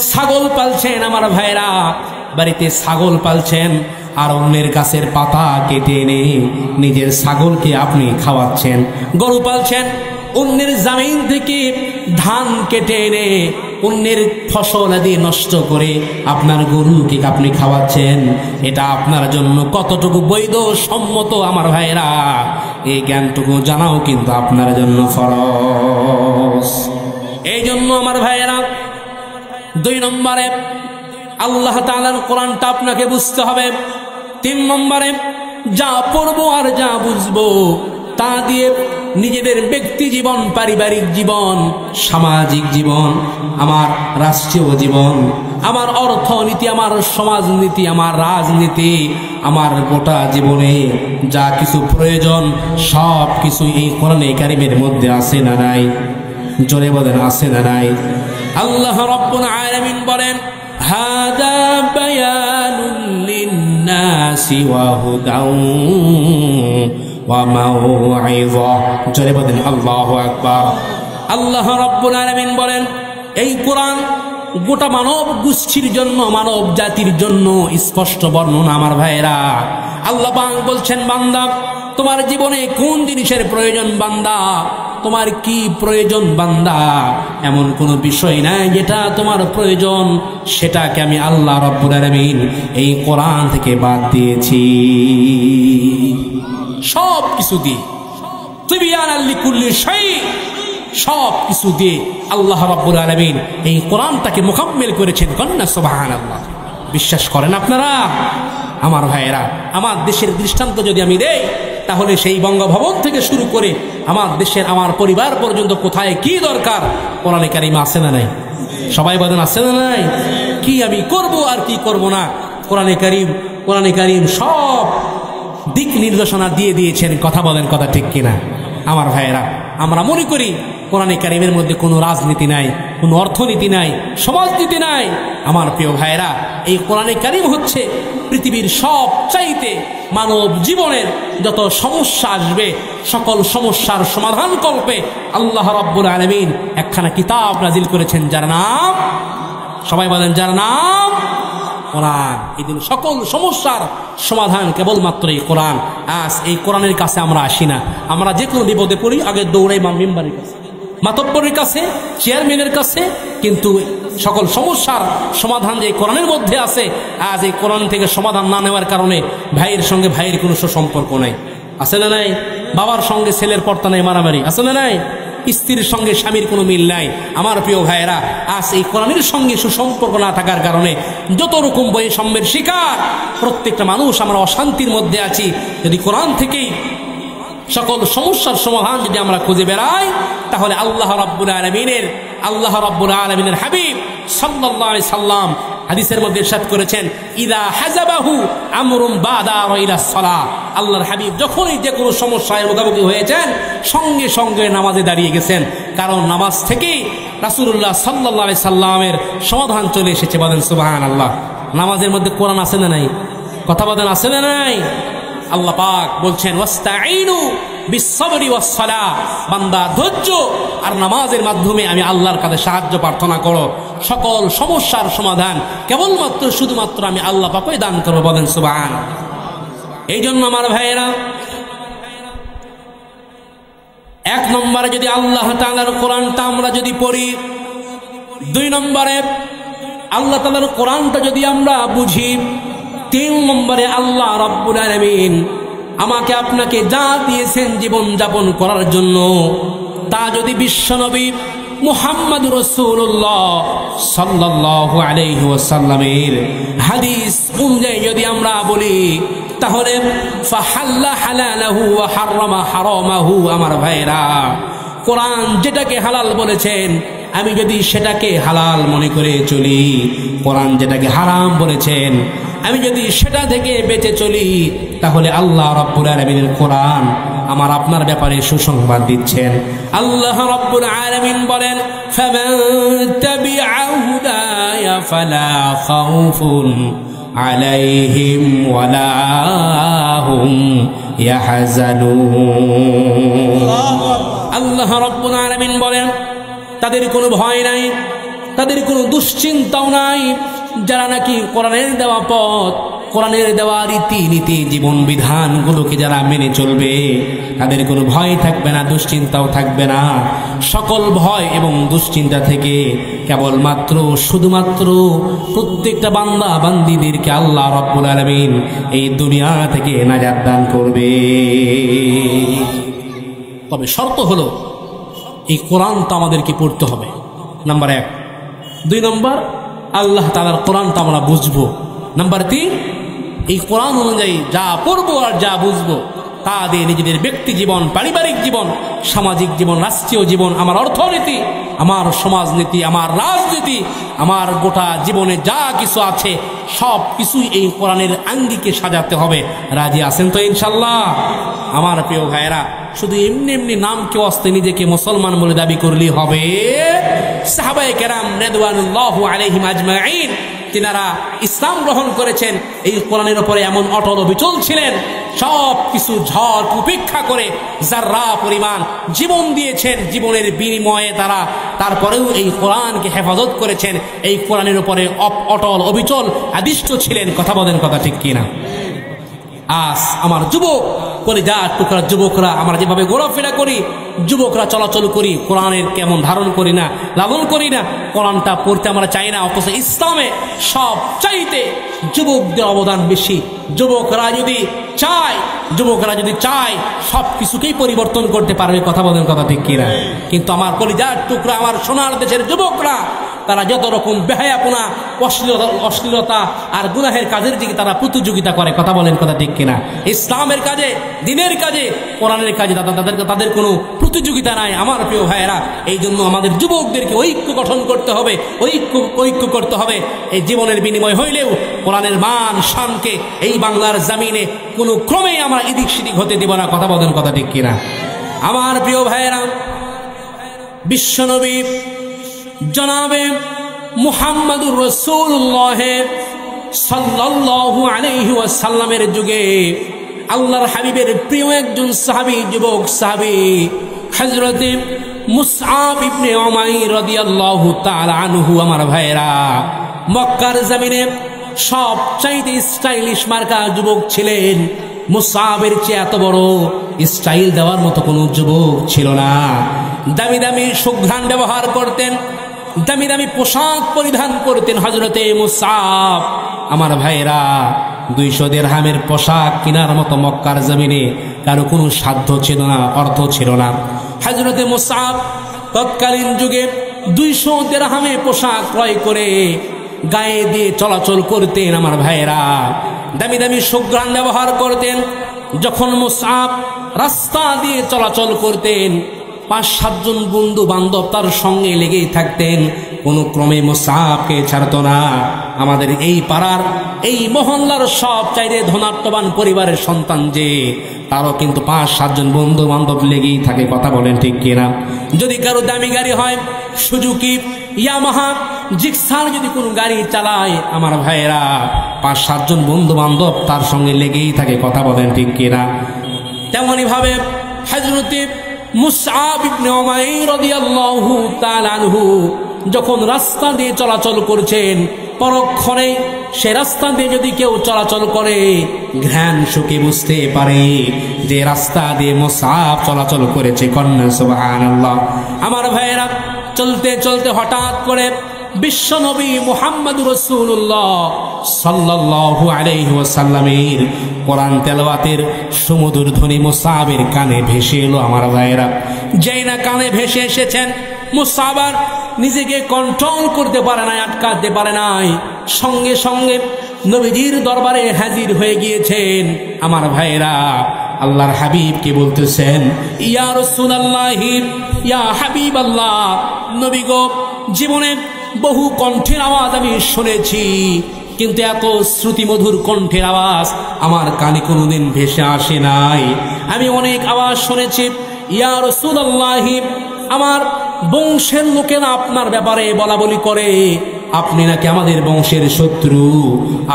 Speaker 1: ছাগল পালছেন, আমার ভাইরা বাড়িতে ছাগল পালছেন আর অন্যের গাছের পাতা কেটে এনে নিজের ছাগলকে আপনি খাওয়াচ্ছেন। গরু পালছেন, অন্যের জমিন থেকে ধান কেটে এনে অন্যের ফসল আদি নষ্ট করে আপনার গরুকে আপনি খাওয়াচ্ছেন। এটা আপনার জন্য কতটুকু বৈধ সম্মত, আমার ভাইরা এই জ্ঞানটুকু জানাও কিন্তু আপনার জন্য ফরজ। এই জন্য আমার ভাইয়েরা 2 নম্বরে আল্লাহ তাআলার কোরআনটা আপনাকে বুঝতে হবে। 3 নম্বরে যা পড়বো আর যা বুঝবো তা দিয়ে নিজেদের ব্যক্তি জীবন, পারিবারিক জীবন, সামাজিক জীবন, আমার রাষ্ট্রীয় জীবন, আমার অর্থনীতি, আমার সমাজনীতি, আমার রাজনীতি, আমার গোটা জীবনে যা কিছু প্রয়োজন সব কিছু এই কোরআনে কারিমের মধ্যে আছে না নাই? জোরে বলেন, আছে না নাই? আল্লাহ রাব্বুল আলামিন বলেন, হাদা বায়ানুল লিন্নাসি ওয়া হুদাউ ওয়া মাউইযা। জোরে বলেন আল্লাহু আকবার। আল্লাহ রাব্বুল আলামিন বলেন, এই কোরআন গোটা মানব গোষ্ঠীর জন্য, মানব জাতির জন্য স্পষ্ট বর্ণনা, আমার ভাইরা। আল্লাহ পাক বলছেন, বান্দা তোমার জীবনে কোন জিনিসের প্রয়োজন বান্দা, তোমার কি প্রয়োজন বান্দা, এমন কোনো বিষয় নাই যেটা তোমার প্রয়োজন সেটাকে আমি আল্লাহ রাব্বুল আলামিন এই কোরআন থেকে বাদ দিয়েছি। সব কিছু দিয়ে, তিবিয়ানাল লিকুল্লি শাই, সব কিছু দিয়ে আল্লাহ রাব্বুল আলামিন এই কোরআনটাকে মুকাম্মিল করেছেন। কন্যা সুবহানাল্লাহ। বিশ্বাস করেন আপনারা? আমার ভাইয়েরা, আমার দেশের দৃষ্টান্ত যদি আমি দেই তাহলে সেই বঙ্গভবন থেকে শুরু করে আমার দেশের, আমার পরিবার পর্যন্ত কোথায় কি দরকার কোরআনে কারিমে আছে না নাই? সবাই বলেন, আছে না নাই? কি আমি করব আর কি করব না, কোরআনে কারিম সব দিক নির্দেশনা দিয়ে দিয়েছেন। কথা বলেন, কথা ঠিক কিনা? আমার ভাইয়েরা, আমরা মনে করি কোরআনে কারিমের মধ্যে কোনো রাজনীতি নাই, কোনো অর্থনীতি নাই, সমাজনীতি নাই। আমার প্রিয় ভাইয়েরা, এই কোরআনে কারিম হচ্ছে পৃথিবীর সব চাইতে মানব জীবনের যত সমস্যা আসবে সকল সমস্যার সমাধান কল্পে আল্লাহ রাব্বুল আলামিন একখানা কিতাব নাজিল করেছেন, যার নাম, সবাই বলেন, যার নাম কোরআন। এই দিন সকল সমস্যার সমাধান কেবলমাত্র এই কোরআন। আজ এই কোরআনের কাছে আমরা আসি না, আমরা যে কোনো বিপদে পড়ি আগে দৌড়াই মেম্বারের কাছে, মাতব্বরের কাছে, চেয়ারম্যানের কাছে, কিন্তু সকল সমস্যার সমাধান যে কোরআনের মধ্যে আছে, আজ এই কোরআন থেকে সমাধান না নেওয়ার কারণে ভাইয়ের সঙ্গে ভাইয়ের কোনো সুসম্পর্ক নাই। আছে না নাই? বাবার সঙ্গে ছেলের পর্তা নাই, মারামারি। আছে না নাই? স্ত্রীর সঙ্গে স্বামীর কোনো মিল নাই। আমার প্রিয় ভাইয়েরা, আজ এই কোরআনের সঙ্গে সুসম্পর্ক না থাকার কারণে যত রকম বৈষম্যের শিকার প্রত্যেকটা মানুষ, আমরা অশান্তির মধ্যে আছি। যদি কোরআন থেকেই সকল সমস্যার সমাধান যদি আমরা খুঁজে বেড়াই তাহলে আল্লাহ রাব্বুল আলামিনের হাবিব সাল্লাল্লাহু আলাইহি সাল্লাম হাদিসের মধ্যে ইরশাদ করেছেন, ইদা হাজাবাহু আমরুন বাদারা ইলাস সালাহ। আল্লাহর হাবিব যখনই যে কোনো সমস্যায় মুখোমুখি হয়েছেন সঙ্গে সঙ্গে নামাজে দাঁড়িয়ে গেছেন, কারণ নামাজ থেকেই রাসূলুল্লাহ সাল্লাল্লাহু আলাইহি সাল্লামের সমাধান চলে এসেছে। বলেন সুবহানাল্লাহ। নামাজের মধ্যে কোরআন আছে না নাই? কথা বলেন, আছে না নাই? আল্লাহ পাক বলছেন, ওয়াস্তাঈনু বিস-সাবরি ওয়াস-সালাহ, বান্দা ধৈর্য আর নামাজের মাধ্যমে আমি আল্লাহর কাছে সাহায্য প্রার্থনা করো, সকল সমস্যার সমাধান কেবলমাত্র শুধুমাত্র আমি আল্লাহ পাকই দান করব। বলেন সুবহানাল্লাহ। এই জন্য আমার ভাইয়েরা, 1 নম্বরে যদি আল্লাহ তাআলার কোরআনটা আমরা যদি পড়ি, 2 নম্বরে আল্লাহ তাআলার কোরআনটা যদি আমরা বুঝি, 3 নম্বরে আল্লাহ রাব্বুল আলামিন আমাকে আপনাকে যা দিয়েছেন জীবন যাপন করার জন্য, তা যদি বিশ্বনবী মুহাম্মদুর রাসূলুল্লাহ সাল্লাল্লাহু আলাইহি ওয়াসাল্লামের হাদিস অনুযায়ী যদি আমরা বলি তাহলে ফাহাল্লা হালালাহু ওয়া হারামা হারামাহু। আমার ভাইরা, কোরআন যেটাকে হালাল বলেছেন আমি যদি সেটাকে হালাল মনে করে চলি, কোরআন যেটাকে হারাম বলেছেন আমি যদি সেটা থেকে বেঁচে চলি, তাহলে আল্লাহ রাব্বুল আলামিনের কোরআন আমার আপনার ব্যাপারে সুসংবাদ দিচ্ছেন। আল্লাহ রাব্বুল আলামিন বলেন, ফামান তাবিআ হুদায়া ফালা খাউফুন আলাইহিম ওয়ালা হুম ইয়াহজানুন। আল্লাহ রাব্বুল আলামিন বলেন, তাদের কোনো ভয় নাই, তাদের কোনো দুশ্চিন্তাও নাই, যারা নাকি কোরআনের দেওয়া পথ, কোরআনের দেওয়া রীতিনীতি, জীবন বিধানগুলোকে যারা মেনে চলবে, তাদের কোনো ভয় থাকবে না, দুশ্চিন্তাও থাকবে না। সকল ভয় এবং দুশ্চিন্তা থেকে কেবলমাত্র শুধুমাত্র প্রত্যেকটা বান্দা বান্দীদেরকে আল্লাহ রাব্বুল আলামিন এই দুনিয়া থেকে নাজাত দান করবে। তবে শর্ত হলো এই কোরআন তো আমাদেরকে পড়তে হবে, নাম্বার 1। 2 নম্বর, আল্লাহ তাআলার কোরআনটা আমরা বুঝবো। নাম্বার 3, এই কোরআন অনুযায়ী যা পড়বো আর যা বুঝবো তা দিয়ে নিজেদের ব্যক্তি জীবন, পারিবারিক জীবন, সামাজিক জীবন, রাষ্ট্রীয় জীবন, আমার অর্থনীতি, আমার সমাজনীতি, আমার রাজনীতি, আমার গোটা জীবনে যা কিছু আছে সব কিছুই এই কোরআনের আঙ্গিকে সাজাতে হবে। রাজি আছেন তো ইনশাল্লাহ? আমার প্রিয় ভাইয়েরা, শুধু এমনি এমনি নাম কেউ আসতে নিজেকে মুসলমান বলে দাবি করলেই হবে? সাহাবায়ে কেরাম রিদওয়ানুল্লাহু আলাইহিম আজমাইন, তিনারা ইসলাম গ্রহণ করেছেন, এই কোরআনের উপরে এমন অটল অবিচল ছিলেন, সব কিছু ঝড় উপেক্ষা করে যাররা পরিমাণ জীবন দিয়েছেন, জীবনের বিনিময়ে তারা তারপরেও এই কোরআনকে হেফাজত করেছেন, এই কোরআনের উপরে অটল অবিচল আদিষ্ট ছিলেন। কথা বলেন, কথা ঠিক কিনা? আজ আমার যুবক কলিজার টুকরা যুবকরা, আমরা যেভাবে ঘোরাফেরা করি, যুবকরা চলাচল করি, কোরআনের কেমন ধারণ করি না, লালন করি না, কোরআনটা পড়তে আমরা চাই না। অথচ ইসলামে সব চাইতে যুবকদের অবদান বেশি। যুবকরা যদি চায় সব কিছুকেই পরিবর্তন করতে পারবে। কথা বলেন, কথা ঠিক কিনা? কিন্তু আমার কলিজার টুকরা, আমার সোনার দেশের যুবকরা, তারা যত রকম বেহায়াপনা, অশ্লীলতা আর গুনাহের কাজের দিকে তারা প্রতিযোগিতা করে। কথা বলেন, কথা ঠিক কিনা? ইসলামের কাজে, দিনের কাজে, কোরআনের কাজে তাদের কোনো প্রতিযোগিতা নাই। আমার প্রিয় ভাইয়েরা, এই জন্য আমাদের যুবকদেরকে ঐক্য গঠন করতে হবে, ঐক্য করতে হবে। এই জীবনের বিনিময় হইলেও কোরআনের মান শানকে এই বাংলার জমিনে কোনো ক্রমেই আমরা এদিক সেদিক হতে দেব না। কথা বলেন, কথা ঠিক কিনা? আমার প্রিয় ভাইয়েরা, বিশ্বনবী জনাবে মুহাম্মদুর রাসূলুল্লাহ সাল্লাল্লাহু আলাইহি ওয়াসাল্লামের যুগে আল্লাহর হাবিবের প্রিয় একজন সাহাবী, যুবক সাহাবী হযরতে মুসআব ইবনে উমাইর রাদিয়াল্লাহু তাআলা আনহু। আমার ভাইয়েরা, মক্কার জমিনে সবচাইতে স্টাইলিশ মার্কা যুবক ছিলেন। মুসআবের চেয়ে এত বড় স্টাইল দেওয়ার মতো কোনো যুবক ছিল না। দামি দামি সুঘ্রাণ ব্যবহার করতেন, দামি দামি পোশাক পরিধান করতেন হযরতে মুসআব। আমার ভাইয়েরা, 200 দিরহামের পোশাক কেনার মতো মক্কার জমিনে কারো কোনো সাধ্য ছিল না, অর্থ ছিল না। হযরতে মুসআব তৎকালীন যুগে 200 দিরহামে পোশাক ক্রয় করে গায়ে দিয়ে চলাচল করতেন। আমার ভাইয়েরা, দামি দামি সুঘ্রাণ ব্যবহার করতেন। যখন মুসআব রাস্তা দিয়ে চলাচল করতেন, 5-7 জন বন্ধু বান্ধব তার সঙ্গে লেগেই থাকতেন, কোনো ক্রমে মুসআবকে ছাড়তো না। আমাদের এই পাড়ার, এই মহল্লার সব চাইতে ধনাত্মবান পরিবারের সন্তান যে, তারও কিন্তু 5-7 জন বন্ধু বান্ধব লেগেই থাকে। কথা বলেন, ঠিক কিনা? যদি কারো দামি গাড়ি হয়, সুজুকি, ইয়ামাহা, জিক্সার যদি কোনো গাড়ি চালায়, আমার ভাইয়েরা 5-7 জন বন্ধু বান্ধব তার সঙ্গে লেগেই থাকে। কথা বলেন, ঠিক কিনা? তেমনি ভাবে হযরতে মুসআব ইবনে উমাইর রাদিয়াল্লাহু তাআলা আনহু যখন রাস্তা দিয়ে চলাচল করছেন, পরক্ষণে সে রাস্তা দিয়ে যদি কেউ চলাচল করে, ঘ্রাণ শুকে বুঝতে পারে যে রাস্তা দিয়ে মুসআব চলাচল করেছে। কন্যা সুবহানাল্লাহ। আমার ভাইয়েরা, চলতে চলতে হঠাৎ করে বিশ্বনবী মুহাম্মদুর রাসূলুল্লাহ সাল্লাল্লাহু আলাইহি ওয়াসাল্লামের কোরআন তেলাওয়াতের সুমধুর ধ্বনি মুসআবের কানে ভেসে এলো। আমার ভাইয়েরা, যেই না কানে ভেসে এসেছেন, মুসাব আর নিজেকে কন্ট্রোল করতে পারে নাই, আটকাতে পারে নাই, সঙ্গে সঙ্গে নবীজির দরবারে হাজির হয়ে গিয়েছেন। আমার ভাইরা, আল্লাহর হাবিবকে বলতেছেন, ইয়া রাসূলুল্লাহ, ইয়া হাবিবাল্লাহ, নবী গো, জীবনে বহু কণ্ঠের আওয়াজ আমি শুনেছি, কিন্তু এত শ্রুতিমধুর কণ্ঠের আওয়াজ আমার কানে কোনোদিন ভেসে আসে নাই। আমি অনেক আওয়াজ শুনেছি, ইয়া রাসূলুল্লাহ, আমার বংশের লোকেরা আপনার ব্যাপারে বলা বলি করে, আপনি নাকি আমাদের বংশের শত্রু,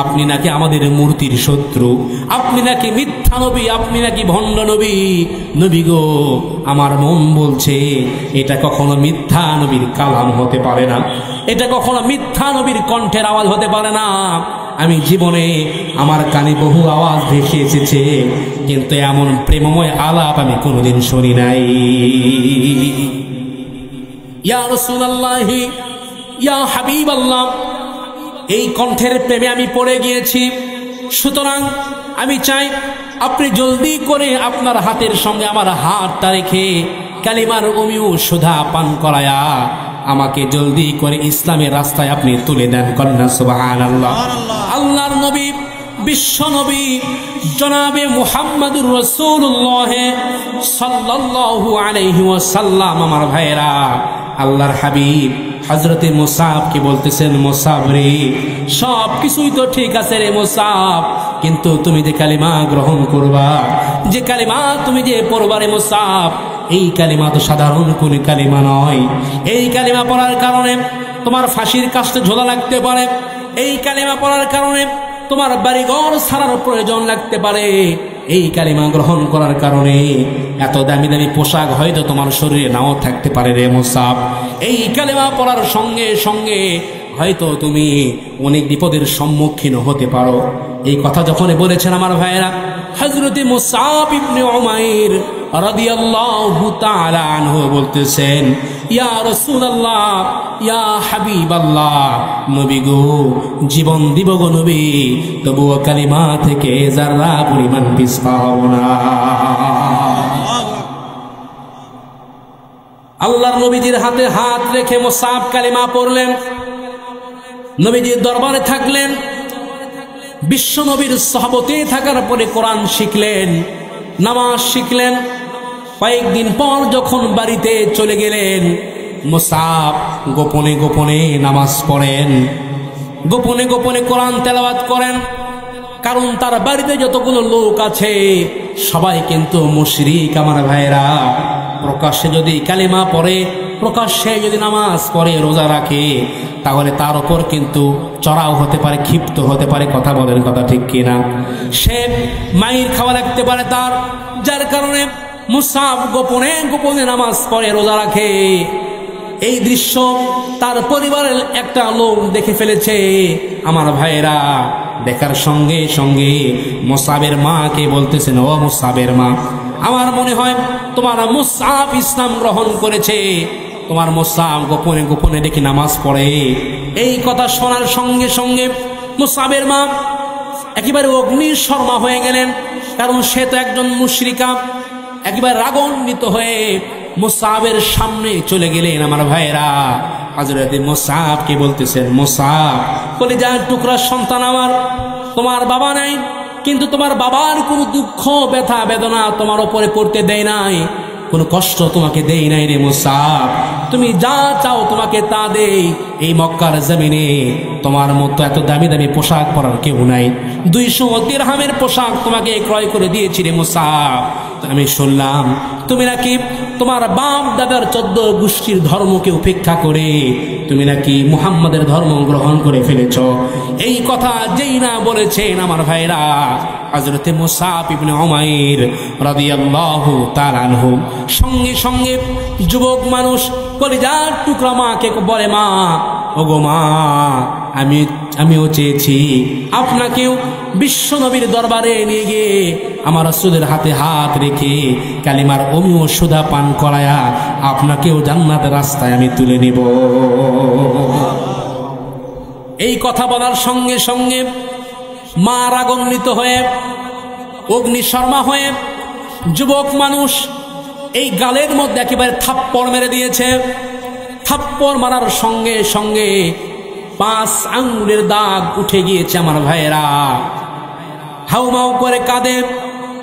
Speaker 1: আপনি নাকি আমাদের মূর্তির শত্রু, আপনি নাকি মিথ্যা নবী, আপনি নাকি ভণ্ড নবী। নবী গো, আমার মন বলছে এটা কখনো মিথ্যা নবীর কালাম হতে পারে না, এটা কখনো মিথ্যা নবীর কণ্ঠের আওয়াজ হতে পারে না। আমি জীবনে আমার কানে বহু আওয়াজ ভেসে এসেছে, কিন্তু এমন প্রেমময় আলাপ আমি কোনোদিন শুনি নাই। ইয়া রাসূলুল্লাহ, ইয়া হাবিবাল্লাহ, এই কণ্ঠের প্রেমে আমি পড়ে গিয়েছি। সুতরাং আমি চাই আপনি জলদি করে আপনার হাতের সঙ্গে আমার হাতটা রেখে কালিমার অমিউ সুধা পান করায়া আমাকে জলদি করে ইসলামের রাস্তায় আপনি তুলে দেন। কন্যা সুবহানাল্লাহ। আল্লাহর নবী, বিশ্ব নবী জনাবে মুহাম্মদুর রাসূলুল্লাহ সাল্লাল্লাহু আলাইহি ওয়াসাল্লাম, আমার ভাইরা, আল্লাহর হাবিব হযরতে মুসাবকে বলতেছেন, মুসাব রে, সব কিছুই তো ঠিক আছে রে মুসাব, কিন্তু তুমি যে কালিমা গ্রহণ করবা, যে কালিমা তুমি যে পড়বা রে মুসাব, এই কালিমা তো সাধারণ কোন কালিমা নয়। এই কালিমা পড়ার কারণে তোমার ফাঁসির কাস্তে ঝোলা লাগতে পারে, এই কালিমা পড়ার কারণে তোমার বাড়িঘর ছাড়ার প্রয়োজন লাগতে পারে, এই কালিমা গ্রহণ করার কারণে এত দামি দামি পোশাক হয়তো তোমার শরীরে নাও থাকতে পারে রে মুসাব। এই কালিমা পড়ার সঙ্গে সঙ্গে হয়তো তুমি অনেক বিপদের সম্মুখীন হতে পারো। এই কথা যখন বলেছেন আমার ভাইয়েরা, হযরতে মুসাব ইবনে উমাইর রাদিয়াল্লাহু তাআলা আনহু বলতেছেন, ইয়া রাসূলুল্লাহ, ইয়া হাবিবাল্লাহ, নবী গো, জীবন দিব গো নবী, তবুও কালিমা থেকে যারা পরিমাণ পিছপা হব না। আল্লাহর নবীজির হাতে হাত রেখে মুসাব কালিমা পড়লেন, নবীজির দরবারে থাকলেন, বিশ্ব নবীর সহবতে থাকার পরে কোরআন শিখলেন, নামাজ শিখলেন। কয়েকদিন পর যখন বাড়িতে চলে গেলেন, মুসাব গোপনে গোপনে নামাজ পড়েন, গোপনে গোপনে কোরআন তেলাওয়াত করেন, কারণ তার বাড়িতে যতগুলো লোক আছে সবাই কিন্তু মুশরিক। আমার ভাইরা, প্রকাশ্যে যদি কালিমা পড়ে, প্রকাশ্যে যদি নামাজ পড়ে, রোজা রাখে, তাহলে তার উপর কিন্তু চড়াও হতে পারে, ক্ষিপ্ত হতে পারে। কথা বলেন, কথা ঠিক কিনা? সে মাইর খাওয়া লাগতে পারে তার, যার কারণে মুসাব গোপনে গোপনে নামাজ পড়ে, রোজা রাখে। এই দৃশ্য তার পরিবারের একটা লোক দেখে ফেলেছে। আমার ভাইরা, দেখার সঙ্গে সঙ্গে মুসাবের মাকে বলতেছেন, ও মুসাবের মা, আমার মনে হয় তোমার মুসাব ইসলাম গ্রহণ করেছে, তোমার মুসাব গোপনে গোপনে দেখি নামাজ পড়ে। এই কথা শোনার সঙ্গে সঙ্গে মুসাবের মা একেবারে অগ্নিশর্মা হয়ে গেলেন, কারণ সে তো একজন মুশরিকা। একেবারে রাগান্বিত হয়ে মুসাবের সামনে চলে গেলেন। আমার ভাইরা, হযরতে মুসাবকে বলতেছেন, মুসাব, কলিজার টুকরা সন্তান আমার, তোমার বাবা নাই, কিন্তু তোমার বাবার কোনো দুঃখ ব্যথা বেদনা তোমার উপরে পড়তে দেয় নাই, কোনো কষ্ট তোমাকে দেই নাই রে মুসাব। তুমি যা চাও তোমাকে তা দেই। এই মক্কার জমিনে তোমার মতো এত দামি দামি পোশাক পরার কেউ নাই, 200 দিরহামের পোশাক তোমাকে ক্রয় করে দিয়েছি রে মুসাব। আমি শুনলাম তুমি নাকি তোমার বাপ দাদার 14 গোষ্ঠীর ধর্মকে উপেক্ষা করে তুমি নাকি মুহাম্মাদের ধর্ম গ্রহণ করে ফেলেছ। এই কথা যেই না বলেছেন আমার ভাইরা, হযরতে মুসাব ইবনে উমাইর রাদিয়াল্লাহু তাআলা আনহু সঙ্গে সঙ্গে যুবক মানুষ কলিজার টুকরা মাকে বলে, মা, ওগো মা, আমিও চেয়েছি আপনাকেও বিশ্ব নবীর দরবারে নিয়ে গিয়ে আমার রাসূলের হাতে হাত রেখে কালিমার অমিয় সুধা পান করায়া আপনাকেও জান্নাতের রাস্তায় আমি তুলে নেব। এই কথা বলার সঙ্গে সঙ্গে মা রাগান্বিত হয়ে, অগ্নিশর্মা হয়ে, যুবক মানুষ এই গালের মধ্যে একেবারে থাপ্পড় মেরে দিয়েছে। থাপ্পড় মারার সঙ্গে সঙ্গে 5 আঙ্গুলের দাগ উঠে গিয়েছে আমার ভাইয়েরা। হাউমাউ করে কাঁদে,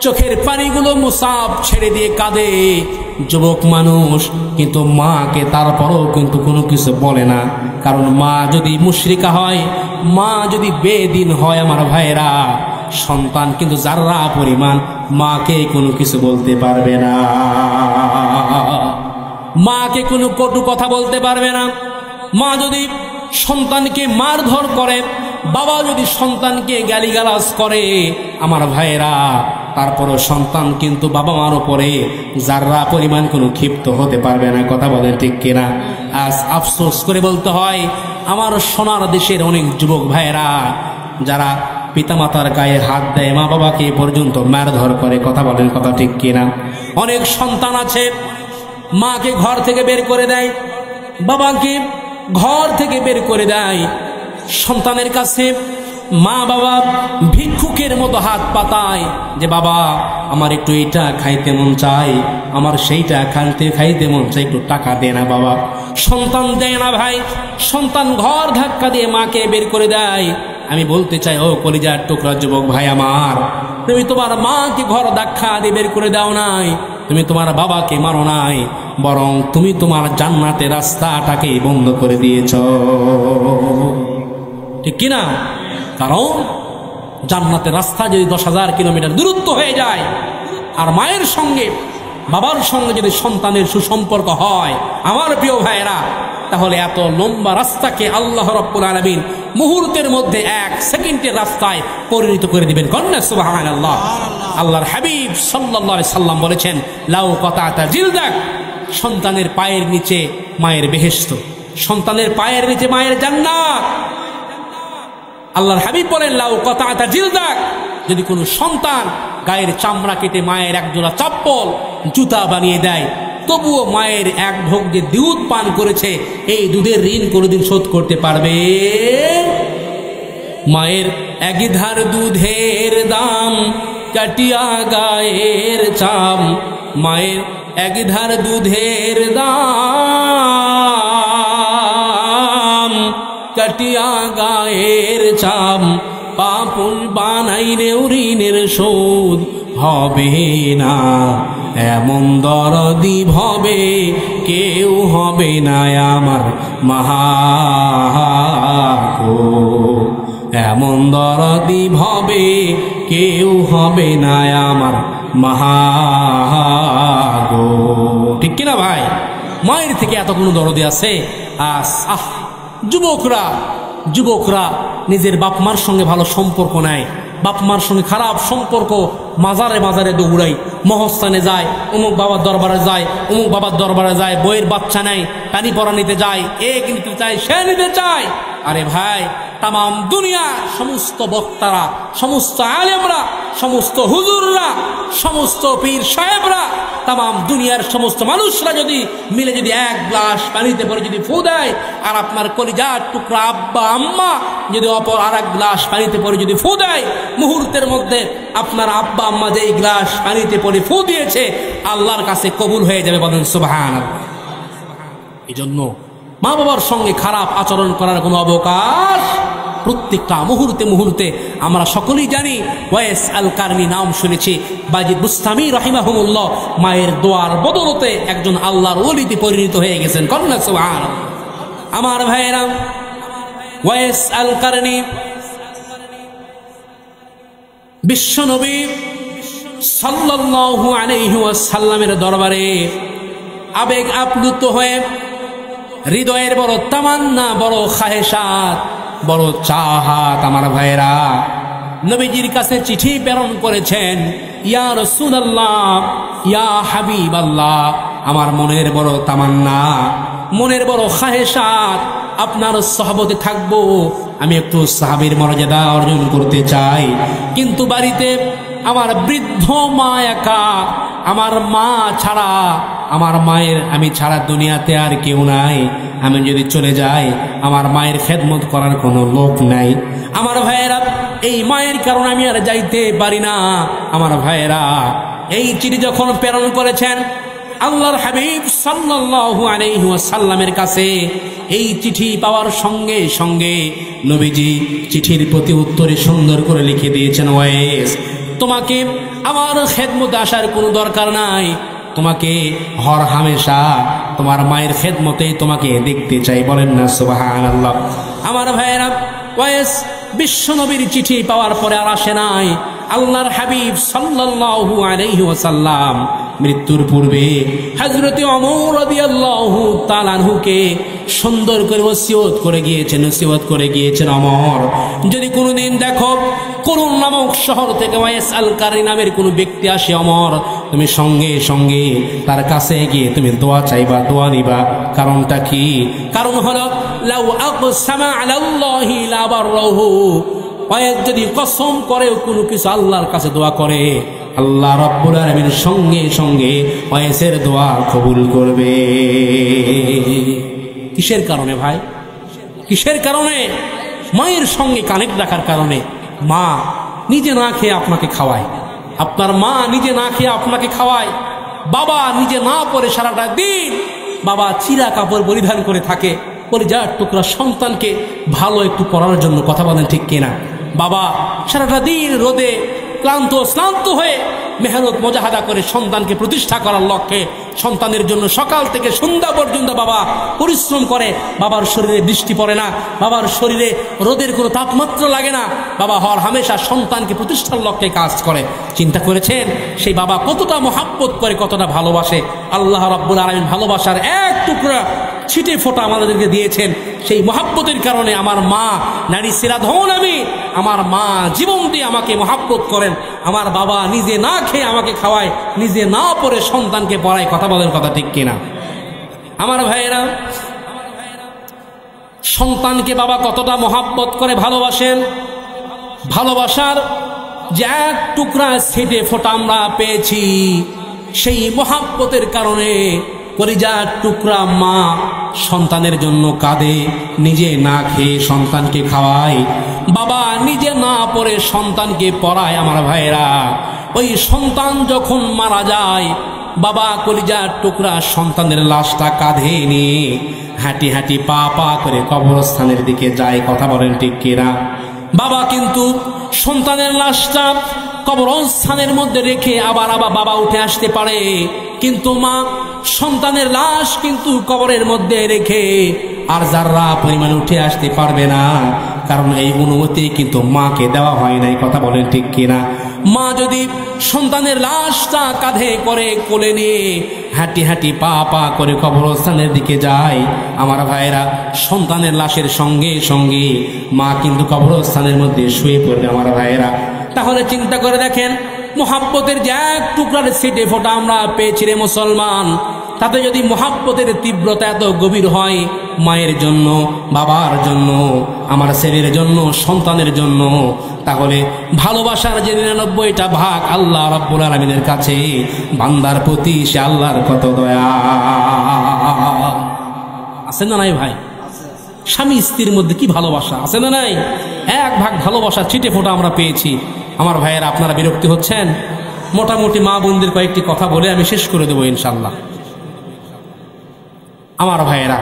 Speaker 1: চোখের পানিগুলো মুসাব ছেড়ে দিয়ে কাঁদে যুবক মানুষ, কিন্তু মাকে তারপরও কিন্তু কোনো কিছু বলে না। কারণ মা যদি মুশরিকা হয়, মা যদি বেদিন হয় আমার ভাইয়েরা, সন্তান কিন্তু যারা পরিমাণ মাকে কোনো কিছু বলতে পারবে না, মাকে কোনো কটু কথা বলতে পারবে না। মা যদি সন্তানকে মারধর করে, বাবা যদি সন্তানকে গালিগালাজ করে আমার ভাইয়েরা, তারপরও সন্তান কিন্তু বাবা মার উপরে যারা পরিমাণ কোনো ক্ষিপ্ত হতে পারবে না। কথা বলেন ঠিক কিনা? আজ আফসোস করে বলতে হয়, আমার সোনার দেশের অনেক যুবক ভাইয়েরা যারা পিতামাতার গায়ে হাত দেয়, মা বাবাকে পর্যন্ত মারধর করে। কথা বলেন, কথা ঠিক কিনা? অনেক সন্তান আছে মাকে ঘর থেকে বের করে দেয়, বাবাকে ঘর থেকে বের করে দেয়। সন্তানের কাছে মা বাবা ভিক্ষুকের মতো হাত পাতায় যে বাবা আমার একটু এটা খাইতে মন চায়, আমার সেইটা খাইতে মন চায়, একটু টাকা দে না বাবা। সন্তান দেয় না ভাই, সন্তান ঘর ধাক্কা দিয়ে মাকে বের করে দেয়। আমি বলতে চাই, ও কলিজার টুকরা যুবক ভাই আমার, তুমি তোমার মাকে ঘর ধাক্কা দিয়ে বের করে দাও নাই, তুমি তোমার বাবাকে মারো নাই, বরং তুমি তোমার জান্নাতের রাস্তাটাকে বন্ধ করে দিয়েছ। ঠিক কিনা? কারণ জান্নাতের রাস্তা যদি 10,000 কিলোমিটার দূরত্ব হয়ে যায়, আর মায়ের সঙ্গে বাবার সঙ্গে যদি সন্তানের সুসম্পর্ক হয় আমার প্রিয় ভাইয়েরা, তাহলে এত লম্বা রাস্তাকে আল্লাহ রাব্বুল আলামিন মুহূর্তের মধ্যে 1 সেকেন্ডের রাস্তায় পরিণত করে দিবেন। কন্যা সুবহানাল্লাহ। আল্লাহর হাবিব সাল্লাল্লাহু আলাইহি সাল্লাম বলেছেন, লাউ কাতাতা জিলদাক, সন্তানের পায়ের নিচে মায়ের বেহেশত, সন্তানের পায়ের নিচে মায়ের জান্নাত। আল্লাহর হাবিব বলেন, লাউ কাতাতা জিলদাক, যদি কোনো সন্তান গায়ের চামড়া কেটে মায়ের একজোড়া চপ্পল জুতা বানিয়ে দেয়, তবুও মায়ের এক ঢোক যে দুধ পান করেছে, এই দুধের ঋণ কোনোদিন শোধ করতে পারবে? মায়ের এক ধার দুধের দাম কাটিয়া গায়ের চাম, মায়ের এক ধার দুধের দাম কাটিয়া গায়ের চাম, পাপুল বানাইলে ঋণের শোধ হবে না, এমন দরদি হবে কেউ হবে না আমার মাগো, এমন দরদি হবে কেউ হবে না আমার মাগো। ঠিক কিনা ভাই? মায়ের থেকে এত কোনো দরদি আছে? যুবকরা নিজের বাপ মার সঙ্গে ভালো সম্পর্ক নেয়, বাপ মার সঙ্গে খারাপ সম্পর্ক, মাজারে মাজারে দৌড়াই, মহস্থানে যায়, অমুক বাবার দরবারে যায়, অমুক বাবার দরবারে যায়, বইয়ের বাচ্চা নেয়, পানি পড়া নিতে যায়, এক নিতে চায়, সে নিতে চায়। আরে ভাই, তাম দুনিয়া সমস্ত বক্তারা, সমস্ত আলেমরা, সমস্ত হুজুররা, সমস্ত পীর সাহেবরা, তাম দুনিয়ার সমস্ত মানুষরা যদি মিলে যদি 1 গ্লাস পানিতে পরে যদি ফু দেয়, আর আপনার কলিজার টুকরা আব্বা আম্মা যদি অপর আর 1 গ্লাস পানিতে পরে যদি ফু দেয়, মুহূর্তের মধ্যে আপনার আব্বা আম্মা যে গ্লাস পানিতে পরে ফু দিয়েছে আল্লাহর কাছে কবুল হয়ে যাবে। বলেন সুবহানাল্লাহ। এই জন্য মা বাবার সঙ্গে খারাপ আচরণ করার কোনো অবকাশ প্রত্যেকটা মুহূর্তে মুহূর্তে আমরা সকলেই জানি। ওয়াইস আল কারনি নাম শুনেছি, বাজিদ বুস্তামি রাহিমাহুমুল্লাহ মায়ের দোয়ার বদলতে একজন আল্লাহর ওলিতে পরিণত হয়ে গেছেন। কন্যা সুবহানাল্লাহ। আমার ভাইয়েরা, ওয়াইস আল কারনি বিশ্বনবী সাল্লাল্লাহু আলাইহি ওয়াসাল্লামের দরবারে আবেগ আপ্লুত হয়ে হৃদয়ের বড় তামান্না, বড় খাহেশাত, বড় চাহাত আমার ভাইয়েরা নবীজির কাছে চিঠি প্রেরণ করেছেন। ইয়া রাসূলুল্লাহ, ইয়া হাবিবাল্লাহ, আমার মনের বড় তামান্না, মনের বড় খাহেশাত, আপনার সাহাবতে থাকবো, আমি একটু সাহাবীর মর্যাদা অর্জন করতে চাই, কিন্তু বাড়িতে আমার বৃদ্ধ মা একা, আমার মা ছাড়া, আমার মায়ের আমি ছাড়া দুনিয়াতে আর কেউ নাই, আমি যদি চলে যাই আমার মায়ের খেদমত করার কোনো লোক নাই। আমার ভাইয়েরা, এই মায়ের কারণে আমি আর যাইতে পারি না। আমার ভাইয়েরা, এই চিঠি যখন প্রেরণ করেছেন আল্লাহর হাবিব সাল্লাল্লাহু আলাইহি ওয়াসাল্লামের কাছে এই চিঠি পাওয়ার সঙ্গে সঙ্গে নবীজি চিঠির প্রতি উত্তরে সুন্দর করে লিখে দিয়েছেন, ওয়াইস তোমাকে আমার খেদমতে আসার কোনো দরকার নাই, তোমাকে হর হামেশা তোমার মায়ের খেদমতেই তোমাকে দেখতে চাই। বলেন না সুবহানাল্লাহ। আমার ভাইয়েরা, ওয়াইস বিশ্ব নবীর চিঠি পাওয়ার পরে আর আসে নাই। আল্লাহর হাবিব সাল্লাল্লাহু আলাইহি ওয়াসাল্লাম মৃত্যুর পূর্বে হযরত ওমর রাদিয়াল্লাহু তাআলা আনহুকে সুন্দর করে ওসিয়ত করে গিয়েছেন, ওমর যদি কোনোদিন দেখো করুন নামক শহর থেকে ওয়াইস আল কারি নামের কোনো ব্যক্তি আসে, ওমর তুমি সঙ্গে সঙ্গে তার কাছে গিয়ে তুমি দোয়া চাইবা, দোয়া নিবা। কারণটা কি? কারণ হলো লাউ আকসামা আলাল্লাহি লা বাররাহু, ওয়াইস যদি কসম করে কোনো কিছু আল্লাহর কাছে দোয়া করে, আল্লাহ রাব্বুল আলামিন সঙ্গে সঙ্গে ওয়াইসের দোয়া কবুল করবে। কিসের কারণে ভাই? কিসের কারণে? মায়ের সঙ্গে কানেক্ট রাখার কারণে। মা নিজে না খেয়ে আপনাকে খাওয়ায়, আপনার মা নিজে না খেয়ে আপনাকে খাওয়ায়, বাবা নিজে না পরে সারাটা দিন বাবা চিরা কাপড় পরিধান করে থাকে পরিজার টুকরা সন্তানকে ভালো একটু পড়ার জন্য। কথা বলেন ঠিক কিনা? বাবা সারাটা দিন রোদে ক্লান্ত হয়ে মেহনত মুজাহাদা করে সন্তানকে প্রতিষ্ঠা করার লক্ষ্যে সন্তানের জন্য সকাল থেকে সন্ধ্যা পর্যন্ত বাবা পরিশ্রম করে। বাবার শরীরে বৃষ্টি পড়ে না, বাবার শরীরে রোদের কোনো তাপমাত্রা লাগে না, বাবা হর হামেশা সন্তানকে প্রতিষ্ঠার লক্ষ্যে কাজ করে। চিন্তা করেছেন সেই বাবা কতটা মহাব্বত করে, কতটা ভালোবাসে? আল্লাহ রাব্বুল আলামিন ভালোবাসার এক টুকরা ছিটে ফোঁটা আমাদেরকে দিয়েছেন। সেই মহাব্বতের কারণে আমার মা নারী সিরাধন, আমি আমার মা জীবন দিয়ে আমাকে মহাব্বত করেন। আমার বাবা নিজে না খেয়ে আমাকে খাওয়ায়, নিজে না পড়ে সন্তানকে পড়ায়। কথা বলেন, কথা ঠিক কিনা? আমার ভাইয়েরা, সন্তানকে বাবা কতটা মহাব্বত করে ভালোবাসেন। ভালোবাসার যে এক টুকরা ছিটে ফোঁটা আমরা পেয়েছি, সেই মহাব্বতের কারণে কলিজার টুকরা মা সন্তানের জন্য কাঁদে, নিজে না খেয়ে সন্তানকে খাওয়ায়, বাবা নিজে না পড়ে সন্তানকে পড়ায়। আমার ভাইয়েরা, ওই সন্তান যখন মারা যায়, বাবা কলিজার টুকরা সন্তানের লাশটা কাঁধে নিয়ে হাঁটি হাঁটি পা পা করে কবরস্থানের দিকে যায়। কথা বলেন ঠিক কিনা? বাবা কিন্তু সন্তানের লাশটা কবরস্থানের মধ্যে রেখে আবার বাবা উঠে আসতে পারে, কিন্তু মা সন্তানের লাশ কিন্তু কবরের মধ্যে রেখে আর যারা পরিমাণে উঠে আসতে পারবে না, কারণ এই অনুমতি কিন্তু মাকে দেওয়া হয় নাই। কথা বলেন ঠিক কিনা? মা যদি সন্তানের লাশটা কাঁধে করে কোলে নিয়ে হাঁটি হাঁটি পা পা করে কবরস্থানের দিকে যায়, আমার ভাইয়েরা, সন্তানের লাশের সঙ্গে সঙ্গে মা কিন্তু কবরস্থানের মধ্যে শুয়ে পড়বে। আমার ভাইয়েরা, তাহলে চিন্তা করে দেখেন, মোহাব্বতের যে এক টুকরার ছিটে ফোঁটা আমরা পেয়েছি রে মুসলমান, তাতে যদি মোহাব্বতের তীব্রতা এত গভীর হয়, মায়ের জন্য, বাবার জন্য, আমার ছেলের জন্য, সন্তানের জন্য, তাহলে ভালোবাসার যে ৯৯টা ভাগ আল্লাহ রাব্বুল আলামিনের কাছে বান্দার প্রতি, সে আল্লাহর কত দয়া আছে না নাই ভাই? স্বামী স্ত্রীর মধ্যে কি ভালোবাসা আছে না নাই? এক ভাগ ভালোবাসার ছিটে ফোঁটা আমরা পেয়েছি। আমার ভাইয়েরা, আপনারা বিরক্তি হচ্ছেন? মোটামুটি মা বোনদের কয়েকটি কথা বলে আমি শেষ করে দেবো ইনশাল্লাহ। আমার ভাইয়েরা,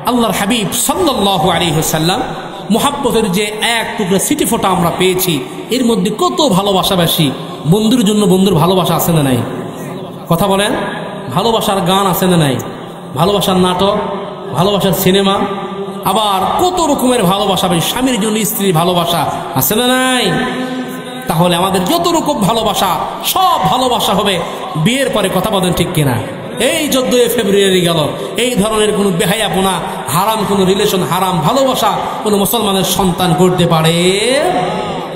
Speaker 1: আল্লাহর হাবিব সাল্লাল্লাহু আলাইহি ওয়াসাল্লাম মুহাব্বতের যে এক টুকরা ছিটে ফোঁটা আমরা পেয়েছি, এর মধ্যে কত ভালোবাসাবাসী। বন্ধুর জন্য বন্ধুর ভালোবাসা আছে না নাই? কথা বলেন। ভালোবাসার গান আছে না নাই? ভালোবাসার নাটক, ভালোবাসার সিনেমা, আবার কত রকমের ভালোবাসা। স্বামীর জন্য স্ত্রীর ভালোবাসা আছে না নাই? তাহলে আমাদের যত রকম ভালোবাসা, সব ভালোবাসা হবে বিয়ের পরে। কথা বলেন ঠিক কিনা? এই 14 ফেব্রুয়ারি গেল, এই ধরনের কোনো বেহায়াপনা, হারাম কোনো রিলেশন, হারাম ভালোবাসা কোনো মুসলমানের সন্তান করতে পারে?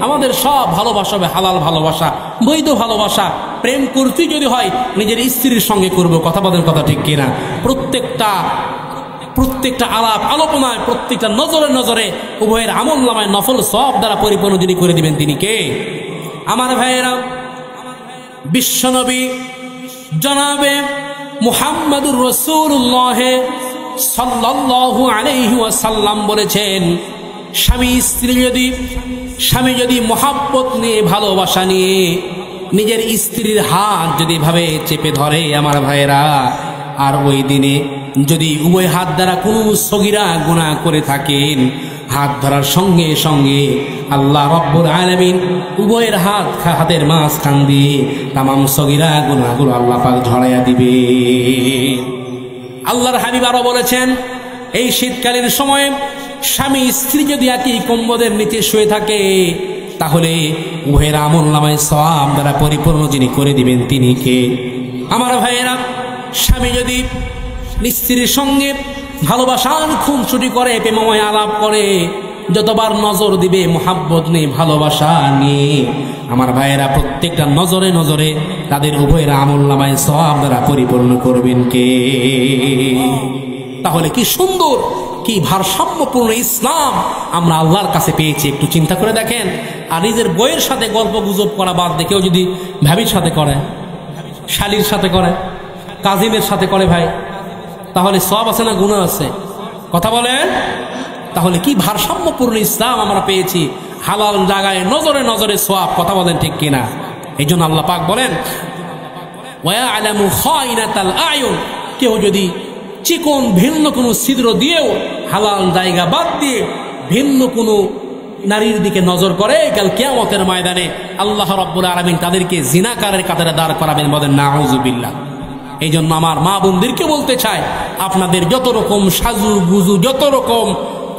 Speaker 1: আমাদের সব ভালোবাসা হবে হালাল ভালোবাসা, বৈধ ভালোবাসা। প্রেম করতে যদি হয় নিজের স্ত্রীর সঙ্গে করব। কথা বলেন, কথা ঠিক কিনা? প্রত্যেকটা আলাপ আলোচনায়, প্রত্যেকটা নজরে নজরে উভয়ের আমল নামায় নফল সব দ্বারা পরিপূর্ণ যিনি করে দিবেন, তিনি কে? আমার ভাইয়েরা, বিশ্বনবী জনাবে মুহাম্মাদুর রাসূলুল্লাহ সাল্লাল্লাহু আলাইহি ওয়াসাল্লাম বলেছেন, স্বামী যদি মহাব্বত নিয়ে, ভালোবাসা নিয়ে নিজের স্ত্রীর হাত যদি ভাবে চেপে ধরে, আমার ভাইয়েরা, আর ওই দিনে যদি উভয় হাত দ্বারা কোনো সগীরা গুনাহ করে থাকেন, হাত ধরার সঙ্গে সঙ্গে আল্লাহ রব্বুল আলামিন উভয়ের হাতের মাঝখান দিয়ে তামাম সগীরা গুনাহগুলো আল্লাহ পাক ঝরাইয়া দিবে। আল্লাহর হাবিব আরো বলেছেন, এই শীতকালীন সময়ে স্বামী স্ত্রী যদি একই কম্বলের নিচে শুয়ে থাকে, তাহলে উভয়ের আমলনামায় সওয়াব দ্বারা পরিপূর্ণ যিনি করে দিবেন তিনি কে? আমার ভাইয়েরা, স্বামী যদি স্ত্রীর সঙ্গে ভালোবাসার খুনসুটি করে, প্রেমময় আলাপ করে, যতবার নজর দিবে মোহাব্বত নিয়ে, ভালোবাসা নিয়ে, আমার ভাইয়েরা প্রত্যেকটা নজরে নজরে তাদের উভয়ের আমলনামায় সওয়াব দ্বারা পরিপূর্ণ করবেন কে? তাহলে কি সুন্দর, কি ভারসাম্যপূর্ণ ইসলাম আমরা আল্লাহর কাছে পেয়েছি, একটু চিন্তা করে দেখেন। আর নিজের বইয়ের সাথে গল্প গুজব করা বাদ দিয়ে কেউ যদি ভাবির সাথে করে, শালীর সাথে করে, কাজিনের সাথে করে ভাই, তাহলে সওয়াব আছে না গুনাহ আছে? কথা বলেন। তাহলে কি ভারসাম্যপূর্ণ ইসলাম আমরা পেয়েছি, হালাল জায়গায় নজরে নজরে সওয়াব। কথা বলেন ঠিক কিনা? এই জন্য আল্লাহ পাক বলেন, ওয়ায়ালামু খাইনাতাল আয়ুন, কেউ যদি চিকন ভিন্ন কোনো ছিদ্র দিয়েও হালাল জায়গা বাদ দিয়ে ভিন্ন কোনো নারীর দিকে নজর করে, কাল কিয়ামতের ময়দানে আল্লাহ রাব্বুল আলামিন তাদেরকে জিনাকারের কাতারে দাঁড় করাবেন। বলেন নাউযুবিল্লাহ। এই জন্য আমার মা বোনদেরকে বলতে চাই, আপনাদের যত রকম সাজু গুজু, যত রকম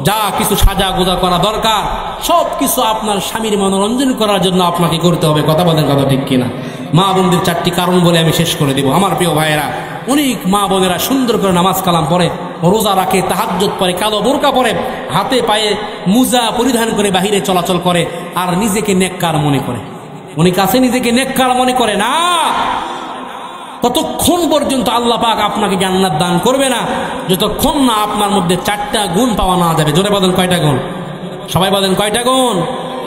Speaker 1: যা কিছু সাজা গোজা করা দরকার, সব কিছু আপনার স্বামীর মনোরঞ্জন করার জন্য আপনাকে করতে হবে। কথা বলেন, কথা ঠিক কিনা? মা বোনদের 4টি কারণ বলে আমি শেষ করে দেব। আমার প্রিয় ভাইয়েরা, অনেক মা বোনেরা সুন্দর করে নামাজ কালাম পড়ে, রোজা রাখে, তাহাজ্জুদ পড়ে, কালো বোরকা পরে, হাতে পায়ে মুজা পরিধান করে বাহিরে চলাচল করে, আর নিজেকে নেককার মনে করে। অনেক আছে নিজেকে নেককার মনে করে না। ততক্ষণ পর্যন্ত আল্লাহ পাক আপনাকে জান্নাত দান করবে না, যতক্ষণ না আপনার মধ্যে 4টা গুণ পাওয়া না যাবে। জোরে বলেন কয়টা গুণ? সবাই বলেন কয়টা গুণ?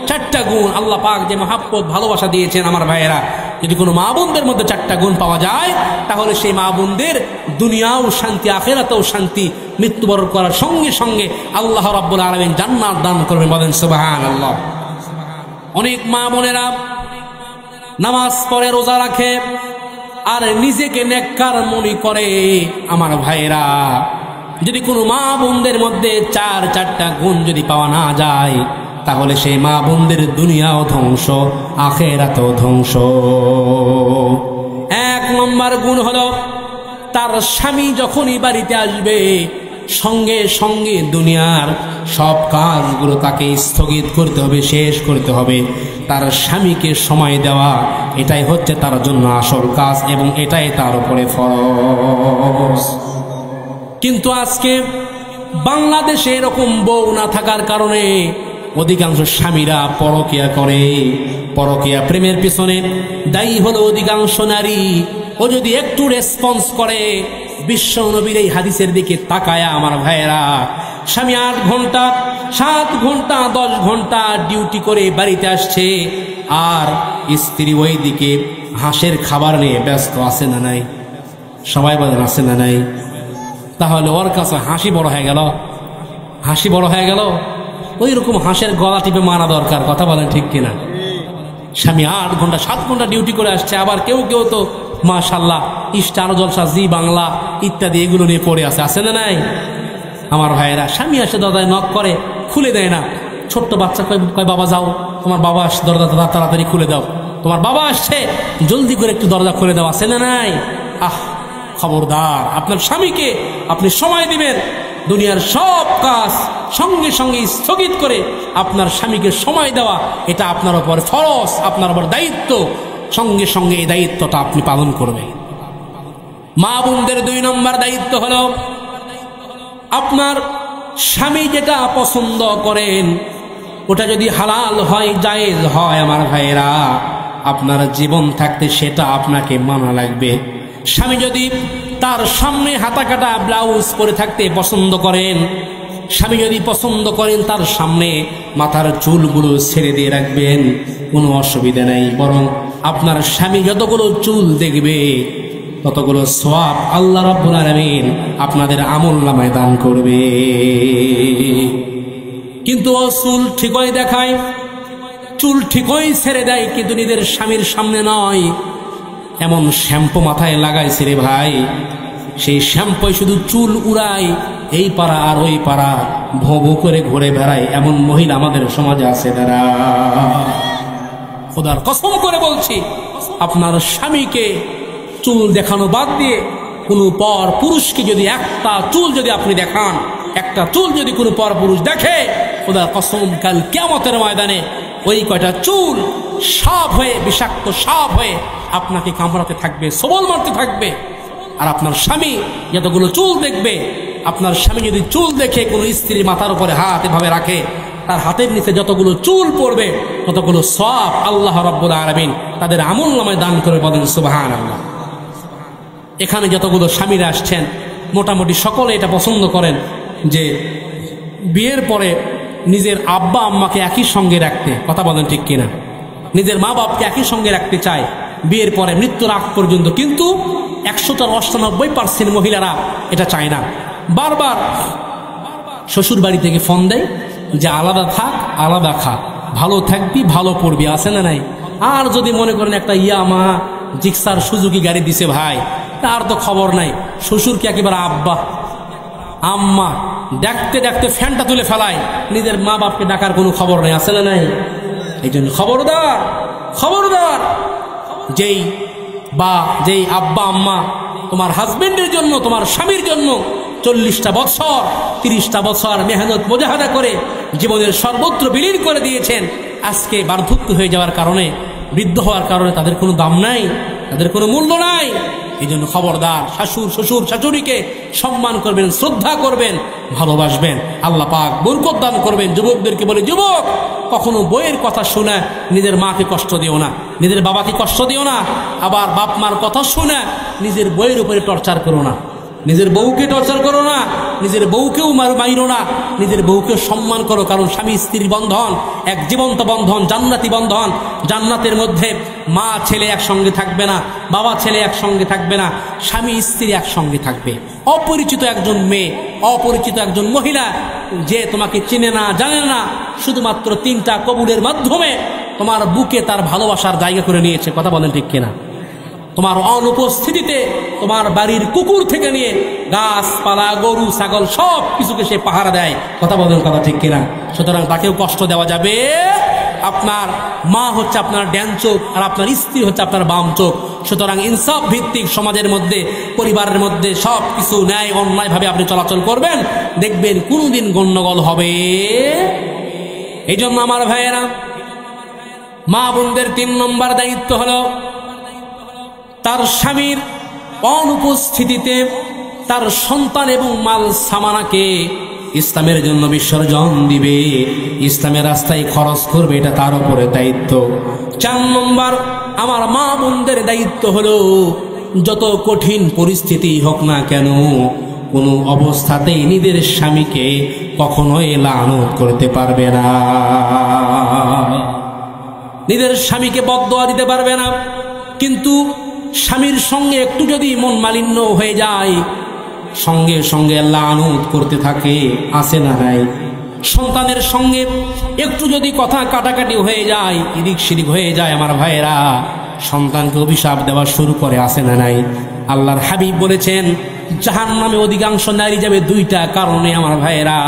Speaker 1: 4টা গুণ। আল্লাহ পাক যে মহাব্বত ভালোবাসা দিয়েছেন আমার ভাইয়েরা, যদি কোনো মা বোনদের মধ্যে 4টা গুণ পাওয়া যায়, তাহলে সেই মা বোনদের দুনিয়াও শান্তি, আখিরাতেও শান্তি। মৃত্যুবরণ করার সঙ্গে সঙ্গে আল্লাহ রাব্বুল আলামিন জান্নাত দান করবেন। বলেন সুবহানাল্লাহ। অনেক মা বোনেরা নামাজ পড়ে, রোজা রাখে, আর নিজেকে নেককার মনে করে। আমার ভাইয়েরা, যদি কোনো মা বোনদের মধ্যে 4টা গুণ যদি পাওয়া না যায়, তাহলে সেই মা বোনদের দুনিয়াও ধ্বংস, আখিরাতও ধ্বংস। 1 নম্বর গুণ হলো, তার স্বামী যখনই বাড়িতে আসবে, সঙ্গে সঙ্গে দুনিয়ার সব কাজগুলো তাকে স্থগিত করতে হবে, শেষ করতে হবে। তার স্বামীকে সময় দেওয়া, এটাই হচ্ছে তার জন্য আসল কাজ, এবং এটাই তার উপরে ফরজ। কিন্তু আজকে বাংলাদেশে এরকম বউ না থাকার কারণে অধিকাংশ স্বামীরা পরকিয়া করে। পরকিয়া প্রেমের পিছনে দায়ী হলো অধিকাংশ নারী। ও যদি একটু রেসপন্স করে বিশ্ব নবীর এই হাদিসের দিকে তাকায়া, আমার ভাইয়েরা, স্বামী 8 ঘন্টা, 7 ঘন্টা, 10 ঘন্টা ডিউটি করে বাড়িতে আসছে, আর স্ত্রী ওই দিকে হাঁসের খাবার নিয়ে ব্যস্ত, আছে না নাই? সবাই বলেন আছে না নাই? তাহলে ওর কাছে হাসি বড় হয়ে গেল, হাসি বড় হয়ে গেল। ওই রকম হাঁসের গলা টিপে মারা দরকার। কথা বলেন ঠিক কিনা? স্বামী 8 ঘন্টা 7 ঘন্টা ডিউটি করে আসছে, আবার কেউ কেউ তো মাশাআল্লাহ স্টার জলসা, জি বাংলা ইত্যাদি এগুলো নিয়ে পড়ে আছে না নাই? আমার ভাইয়েরা, স্বামী আসে দরজায় নক করে, খুলে দেয় না। ছোট্ট বাচ্চা কয় বাবা যাও, তোমার বাবা আসছে, দরজা তাড়াতাড়ি খুলে দাও, তোমার বাবা আসছে, জলদি করে একটু দরজা খুলে দাও, আছে না নাই? আহ, খবরদার, আপনার স্বামীকে আপনি সময় দিবেন। দুনিয়ার সব কাজ সঙ্গে সঙ্গে স্থগিত করে আপনার স্বামীকে সময় দেওয়া, এটা আপনার উপর ফরজ, আপনার উপর দায়িত্ব। সঙ্গে সঙ্গে এই দায়িত্বটা আপনি পালন করবেন। মা বোনদের 2 নম্বর দায়িত্ব হলো, আপনার স্বামী যেটা পছন্দ করেন ওটা যদি হালাল হয়, জায়েজ হয়, আমার ভাইয়েরা, আপনার জীবন থাকতে সেটা আপনাকে মানা লাগবে। স্বামী যদি তার সামনে হাতা কাটা ব্লাউজ পরে থাকতে পছন্দ করেন, স্বামী যদি পছন্দ করেন তার সামনে মাথার চুলগুলো ছেড়ে দিয়ে রাখবেন, কোনো অসুবিধা নেই। বরং আপনার স্বামী যতগুলো চুল দেখবে ততগুলো সওয়াব আল্লাহ রাব্বুল আলামিন আপনাদের আমলনামায় দান করবে। কিন্তু ও চুল ঠিকই দেখায়, চুল ঠিকই ছেড়ে দেয়, কিন্তু নিজের স্বামীর সামনে নয়। এমন শ্যাম্পু মাথায় লাগাইছে রে ভাই, সেই শ্যাম্পুই শুধু চুল উড়ায়, এই পাড়া আর ওই পাড়া ভো ভো করে ঘুরে বেড়ায়, এমন মহিলা আমাদের সমাজে আছে। তারা খোদার কসম করে বলছি, আপনার স্বামীকে চুল দেখানো বাদ দিয়ে কোনো পর পুরুষকে যদি একটা চুল যদি আপনি দেখান, একটা চুল যদি কোনো পর পুরুষ দেখে, খোদার কসম কাল কিয়ামতের ময়দানে ওই কয়টা চুল সাপ হয়ে, বিষাক্ত সাপ হয়ে আপনাকে কামড়াতে থাকবে, সবল মারতে থাকবে। আর আপনার স্বামী যতগুলো চুল দেখবে, আপনার স্বামী যদি চুল দেখে কোনো স্ত্রীর মাথার উপরে হাত এভাবে রাখে, তার হাতের নিচে যতগুলো চুল পড়বে ততগুলো সওয়াব আল্লাহ রাব্বুল আলামিন তাদের আমলনামায় দান করে। বলেন সুবহানাল্লাহ। এখানে যতগুলো স্বামীরা আসছেন মোটামুটি সকলে এটা পছন্দ করেন যে বিয়ের পরে নিজের আব্বা আম্মাকে একই সঙ্গে রাখতে। কথা বলেন ঠিক কিনা? নিজের মা বাপকে একই সঙ্গে রাখতে চায় বিয়ের পরে মৃত্যুর আগ পর্যন্ত, কিন্তু 198% মহিলারা এটা চায় না। বারবার শ্বশুর বাড়ি থেকে ফোন দেয় যে আলাদা থাক, আলাদা খা, ভালো থাকবি, ভালো পড়বি, আছে না নাই? আর যদি মনে করেন একটা ইয়ামা জিক্সার সুজুকি গাড়ি দিছে ভাই, তার তো খবর নাই, শ্বশুরকে একেবারে আব্বা আম্মা ডাকতে ডাকতে ফ্যানটা তুলে ফেলায়, নিজের মা বাপকে ডাকার কোনো খবর নেই, আছে না নাই? এই জন্য খবরদার, খবরদার, যেই আব্বা আম্মা তোমার হাজবেন্ডের জন্য, তোমার স্বামীর জন্য 40টা বছর 30টা বছর মেহনত মুজাহাদা করে জীবনের সর্বত্র বিলীন করে দিয়েছেন, আজকে বার্ধক্য হয়ে যাওয়ার কারণে, বৃদ্ধ হওয়ার কারণে তাদের কোনো দাম নাই, তাদের কোনো মূল্য নাই। এই জন্য খবরদার, শাশুড় শ্বশুর শাশুড়িকে সম্মান করবেন, শ্রদ্ধা করবেন, ভালোবাসবেন। আল্লাহ পাক বরকত দান করবেন। যুবকদেরকে বলে, যুবক কখনো বইয়ের কথা শুনে নিজের মাকে কষ্ট দিও না, নিজের বাবাকে কষ্ট দিও না, আবার বাপ মার কথা শুনে নিজের বইয়ের উপরে টর্চার করো না, নিজের বউকে টর্চার করো না, নিজের বউকেও মাইরো না, নিজের বউকে সম্মান করো। কারণ স্বামী স্ত্রীর বন্ধন এক জীবন্ত বন্ধন, জান্নাতি বন্ধন। জান্নাতের মধ্যে মা ছেলে একসঙ্গে থাকবে না, বাবা ছেলে একসঙ্গে থাকবে না, স্বামী স্ত্রী একসঙ্গে থাকবে। অপরিচিত একজন মেয়ে, অপরিচিত একজন মহিলা যে তোমাকে চিনে না, জানে না, শুধুমাত্র 3টা কবুলের মাধ্যমে তোমার বুকে তার ভালোবাসার জায়গা করে নিয়েছে। কথা বলেন ঠিক কিনা? তোমার অনুপস্থিতিতে তোমার বাড়ির কুকুর থেকে নিয়ে গাছপালা, গরু ছাগল সব কিছুকে সে পাহারা দেয়। কথা বলেন, কথা ঠিক কিনা? সুতরাং তাকেও কষ্ট দেওয়া যাবে। আপনার মা হচ্ছে আপনার ডান চোখ, আর আপনার স্ত্রী হচ্ছে আপনার বাম চোখ। সুতরাং ইনসাফ ভিত্তিক সমাজের মধ্যে, পরিবারের মধ্যে সব কিছু ন্যায় অন্যায় ভাবে আপনি চলাচল করবেন, দেখবেন কোনোদিন গন্ডগোল হবে। এই জন্য আমার ভাইয়েরা, মা বোনদের 3 নম্বর দায়িত্ব হলো তার স্বামীর অনুপস্থিতিতে তার সন্তান এবং মাল সামানাকে ইসলামের জন্য বিসর্জন দিবে, ইসলামের রাস্তায় খরচ করবে, এটা তার উপরে দায়িত্ব। 4 নম্বর আমার মা বোনদের দায়িত্ব হলো যত কঠিন পরিস্থিতি হোক না কেন, কোনো অবস্থাতেই নিজের স্বামীকে কখনোই লানত করতে পারবে না, নিজের স্বামীকে বদদোয়া দিতে পারবে না। কিন্তু স্বামীর সঙ্গে একটু যদি মন মালিন্য হয়ে যায়, সঙ্গে সঙ্গে লানত করতে থাকে, আসে না নাই? সন্তানের সঙ্গে একটু যদি কথা কাটাকাটি হয়ে যায়, এদিক সেদিক হয়ে যায়, আমার ভাইয়েরা সন্তানকে অভিশাপ দেওয়া শুরু করে, আসে না নাই? আল্লাহর হাবিব বলেছেন জাহান্নামে অধিকাংশ নারী যাবে 2টা কারণে আমার ভাইয়েরা।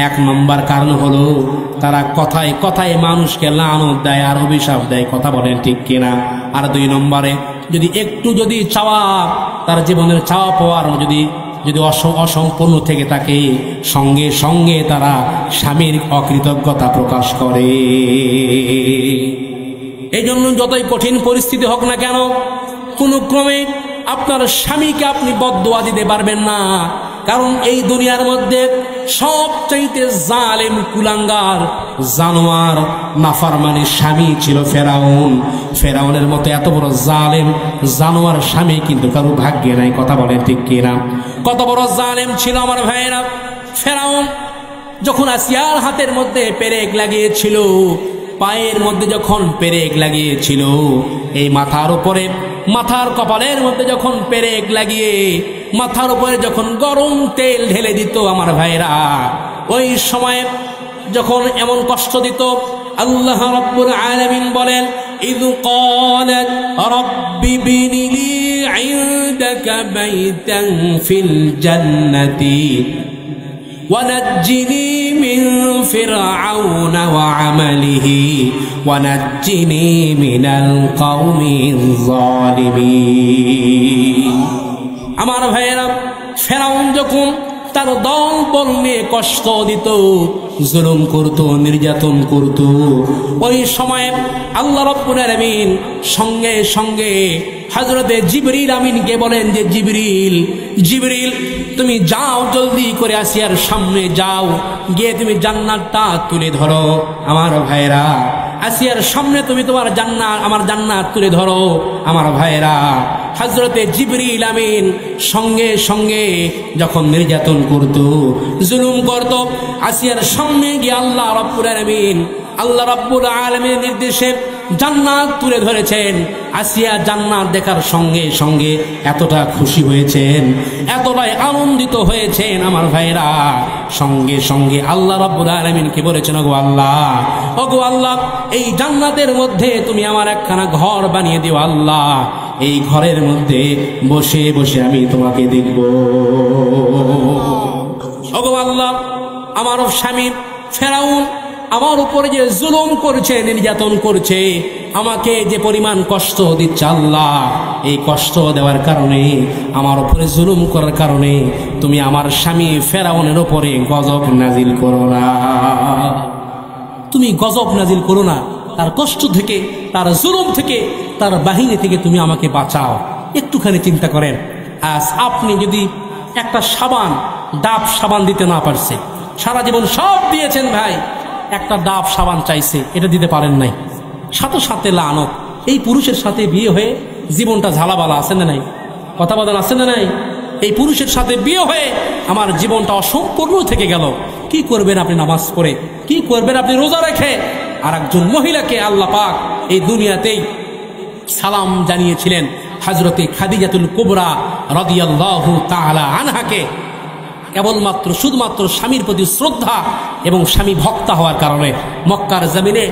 Speaker 1: 1 নম্বর কারণ হলো তারা কথায় কথায় মানুষকে লানত দেয় আর অভিশাপ দেয়। কথা বলেন ঠিক কিনা? আর 2 নম্বরে একটু যদি চাওয়া, তার জীবনের চাওয়া পাওয়ার যদি অসম্পূর্ণ থেকে থাকে, সঙ্গে সঙ্গে তারা স্বামীর অকৃতজ্ঞতা প্রকাশ করে। এই জন্য যতই কঠিন পরিস্থিতি হোক না কেন, কোনো ক্রমে আপনার স্বামীকে আপনি বদদোয়া দিতে পারবেন না। কারণ এই দুনিয়ার মধ্যে সবচাইতে জালেম, কুলাঙ্গার, জানোয়ার, নাফরমানের স্বামী ছিল ফেরাউন। ফেরাউনের মতো এত বড় জালেম জানোয়ার স্বামী কিন্তু কারো ভাগ্যে নাই। কথা বলেন ঠিক কিনা? কত বড় জালেম ছিল আমার ভাইয়েরা ফেরাউন। যখন আসিয়ার হাতের মধ্যে পেরেক লাগিয়েছিল, পায়ের মধ্যে যখন পেরেক লাগিয়েছিল, এই মাথার উপরে, মাথার কপালের মধ্যে যখন পেরেক লাগিয়ে মাথার উপরে যখন গরম তেল ঢেলে দিত আমার ভাইরা, ওই সময় যখন এমন কষ্ট দিত, আল্লাহ রাব্বুল আলামিন বলেন, ইয ক্বালাত রাব্বি বিনি লি عندك بيتا في الجنة ونجني من فرعون وعمله ونجني من القوم الظالمين আমার ভাইরা ফেরাউন যখন তার দল বল নিয়ে কষ্ট দিত, জুলুম করত, নির্যাতন করত, ওই সময় আল্লাহ রাব্বুল আলামিন সঙ্গে সঙ্গে হযরতে জিবরিল আমিনকে বলেন যে জিবরিল তুমি যাও, জলদি করে আসিয়ার সামনে যাও, গিয়ে তুমি জান্নাতটা তুলে ধরো। আমার ভাইরা আসিয়ার সামনে তুমি তোমার জান্নাত, আমার জান্নাত তুলে ধরো। আমার ভাইরা হযরতে জিবরিল আমিন সঙ্গে সঙ্গে যখন নির্যাতন করত, জুলুম করত, আসিয়ার সামনে গিয়ে আল্লাহ রাব্বুল আলামিনের নির্দেশে জান্নাত তুলে ধরেছেন। আসিয়া জান্নাত দেখার সঙ্গে সঙ্গে এতটা খুশি হয়েছেন, এতটাই আনন্দিত হয়েছেন আমার ভাইরা, সঙ্গে সঙ্গে আল্লাহ রাব্বুল আলামিনকে বলেছেন, ওগো আল্লাহ এই জান্নাতের মধ্যে তুমি আমার একখানা ঘর বানিয়ে দিও আল্লাহ, এই ঘরের মধ্যে বসে বসে আমি তোমাকে দেখব। ওগো আল্লাহ, আমার স্বামী ফেরাউন আমার উপরে যে জুলুম করছে, নির্যাতন করছে, আমাকে যে পরিমাণ কষ্ট দিচ্ছে আল্লাহ, এই কষ্ট দেওয়ার কারণে, আমার উপরে জুলুম করার কারণে তুমি আমার স্বামী ফেরাউনের উপরে গজব নাজিল করো না, তুমি গজব নাজিল করো না, তার কষ্ট থেকে, তার জুলুম থেকে, তার বাহিনী থেকে তুমি আমাকে বাঁচাও। একটুখানি চিন্তা করেন, আজ আপনি যদি একটা ডাব সাবান দিতে না পারছে, সারা জীবন সব দিয়েছেন ভাই, একটা ডাব সাবান চাইছে, এটা দিতে পারেন নাই, সাথে সাথে লানত। এই পুরুষের সাথে বিয়ে হয়ে জীবনটা ঝালাবালা আছে না নাই? কথা বলেন, আছে না নাই? এই পুরুষের সাথে বিয়ে হয়ে আমার জীবনটা অসম্পূর্ণ থেকে গেল। কি করবেন আপনি নামাজ পড়ে? কি করবেন আপনি রোজা রেখে? আর একজন মহিলাকে আল্লাহ পাক এই দুনিয়াতেই সালাম জানিয়েছিলেন, হযরতে খাদিজাতুল কুবরা রাদিয়াল্লাহু তাআলা আনহাকে, কেবলমাত্র শুধুমাত্র স্বামীর প্রতি শ্রদ্ধা এবং স্বামী ভক্তা হওয়ার কারণে। মক্কার জমিনে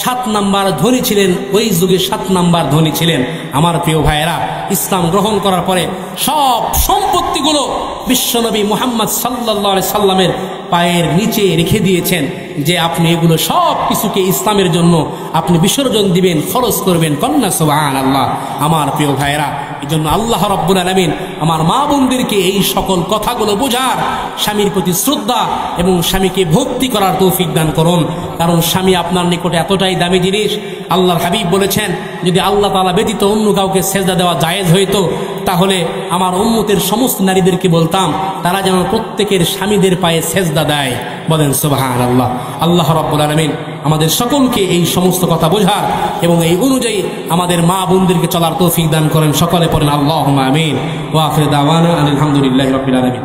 Speaker 1: 7 নাম্বার ধনী ছিলেন, ওই যুগে 7 নাম্বার ধনী ছিলেন। আমার প্রিয় ভাইয়েরা, ইসলাম গ্রহণ করার পরে সব সম্পত্তিগুলো বিশ্বনবী মুহাম্মদ সাল্লাল্লাহু আলাইহি সাল্লামের পায়ের নিচে রেখে দিয়েছেন, যে আপনি এগুলো সব কিছুকে ইসলামের জন্য আপনি বিসর্জন দিবেন, খরচ করবেন। কন্যা সুবহানাল্লাহ। আমার প্রিয় ভাইয়েরা, এই জন্য আল্লাহ রাব্বুল আলামিন আমার মা বোনদেরকে এই সকল কথাগুলো বোঝার, স্বামীর প্রতি শ্রদ্ধা এবং স্বামীকে ভক্তি করার তৌফিক দান করুন। কারণ স্বামী আপনার নিকটে এতটাই দামি জিনিস। আল্লাহর হাবিব বলেছেন, যদি আল্লাহ তাআলা ব্যতীত অন্য কাউকে সেজদা দেওয়া জায়েজ হইতো, তাহলে আমার উম্মতের সমস্ত নারীদেরকে বলতাম তারা যেন প্রত্যেকের স্বামীদের পায়ে সেজদা দেয়। বলেন সুবহানাল্লাহ। আল্লাহ রাব্বুল আলামিন আমাদের সকলকে এই সমস্ত কথা বোঝার এবং এই অনুযায়ী আমাদের মা বোনদেরকে চলার তৌফিক দান করেন। সকলে পড়েন আল্লাহুম্মা আমিন। ওয়া আখিরু দাওয়ানা আলহামদুলিল্লাহি রাব্বিল আলামিন।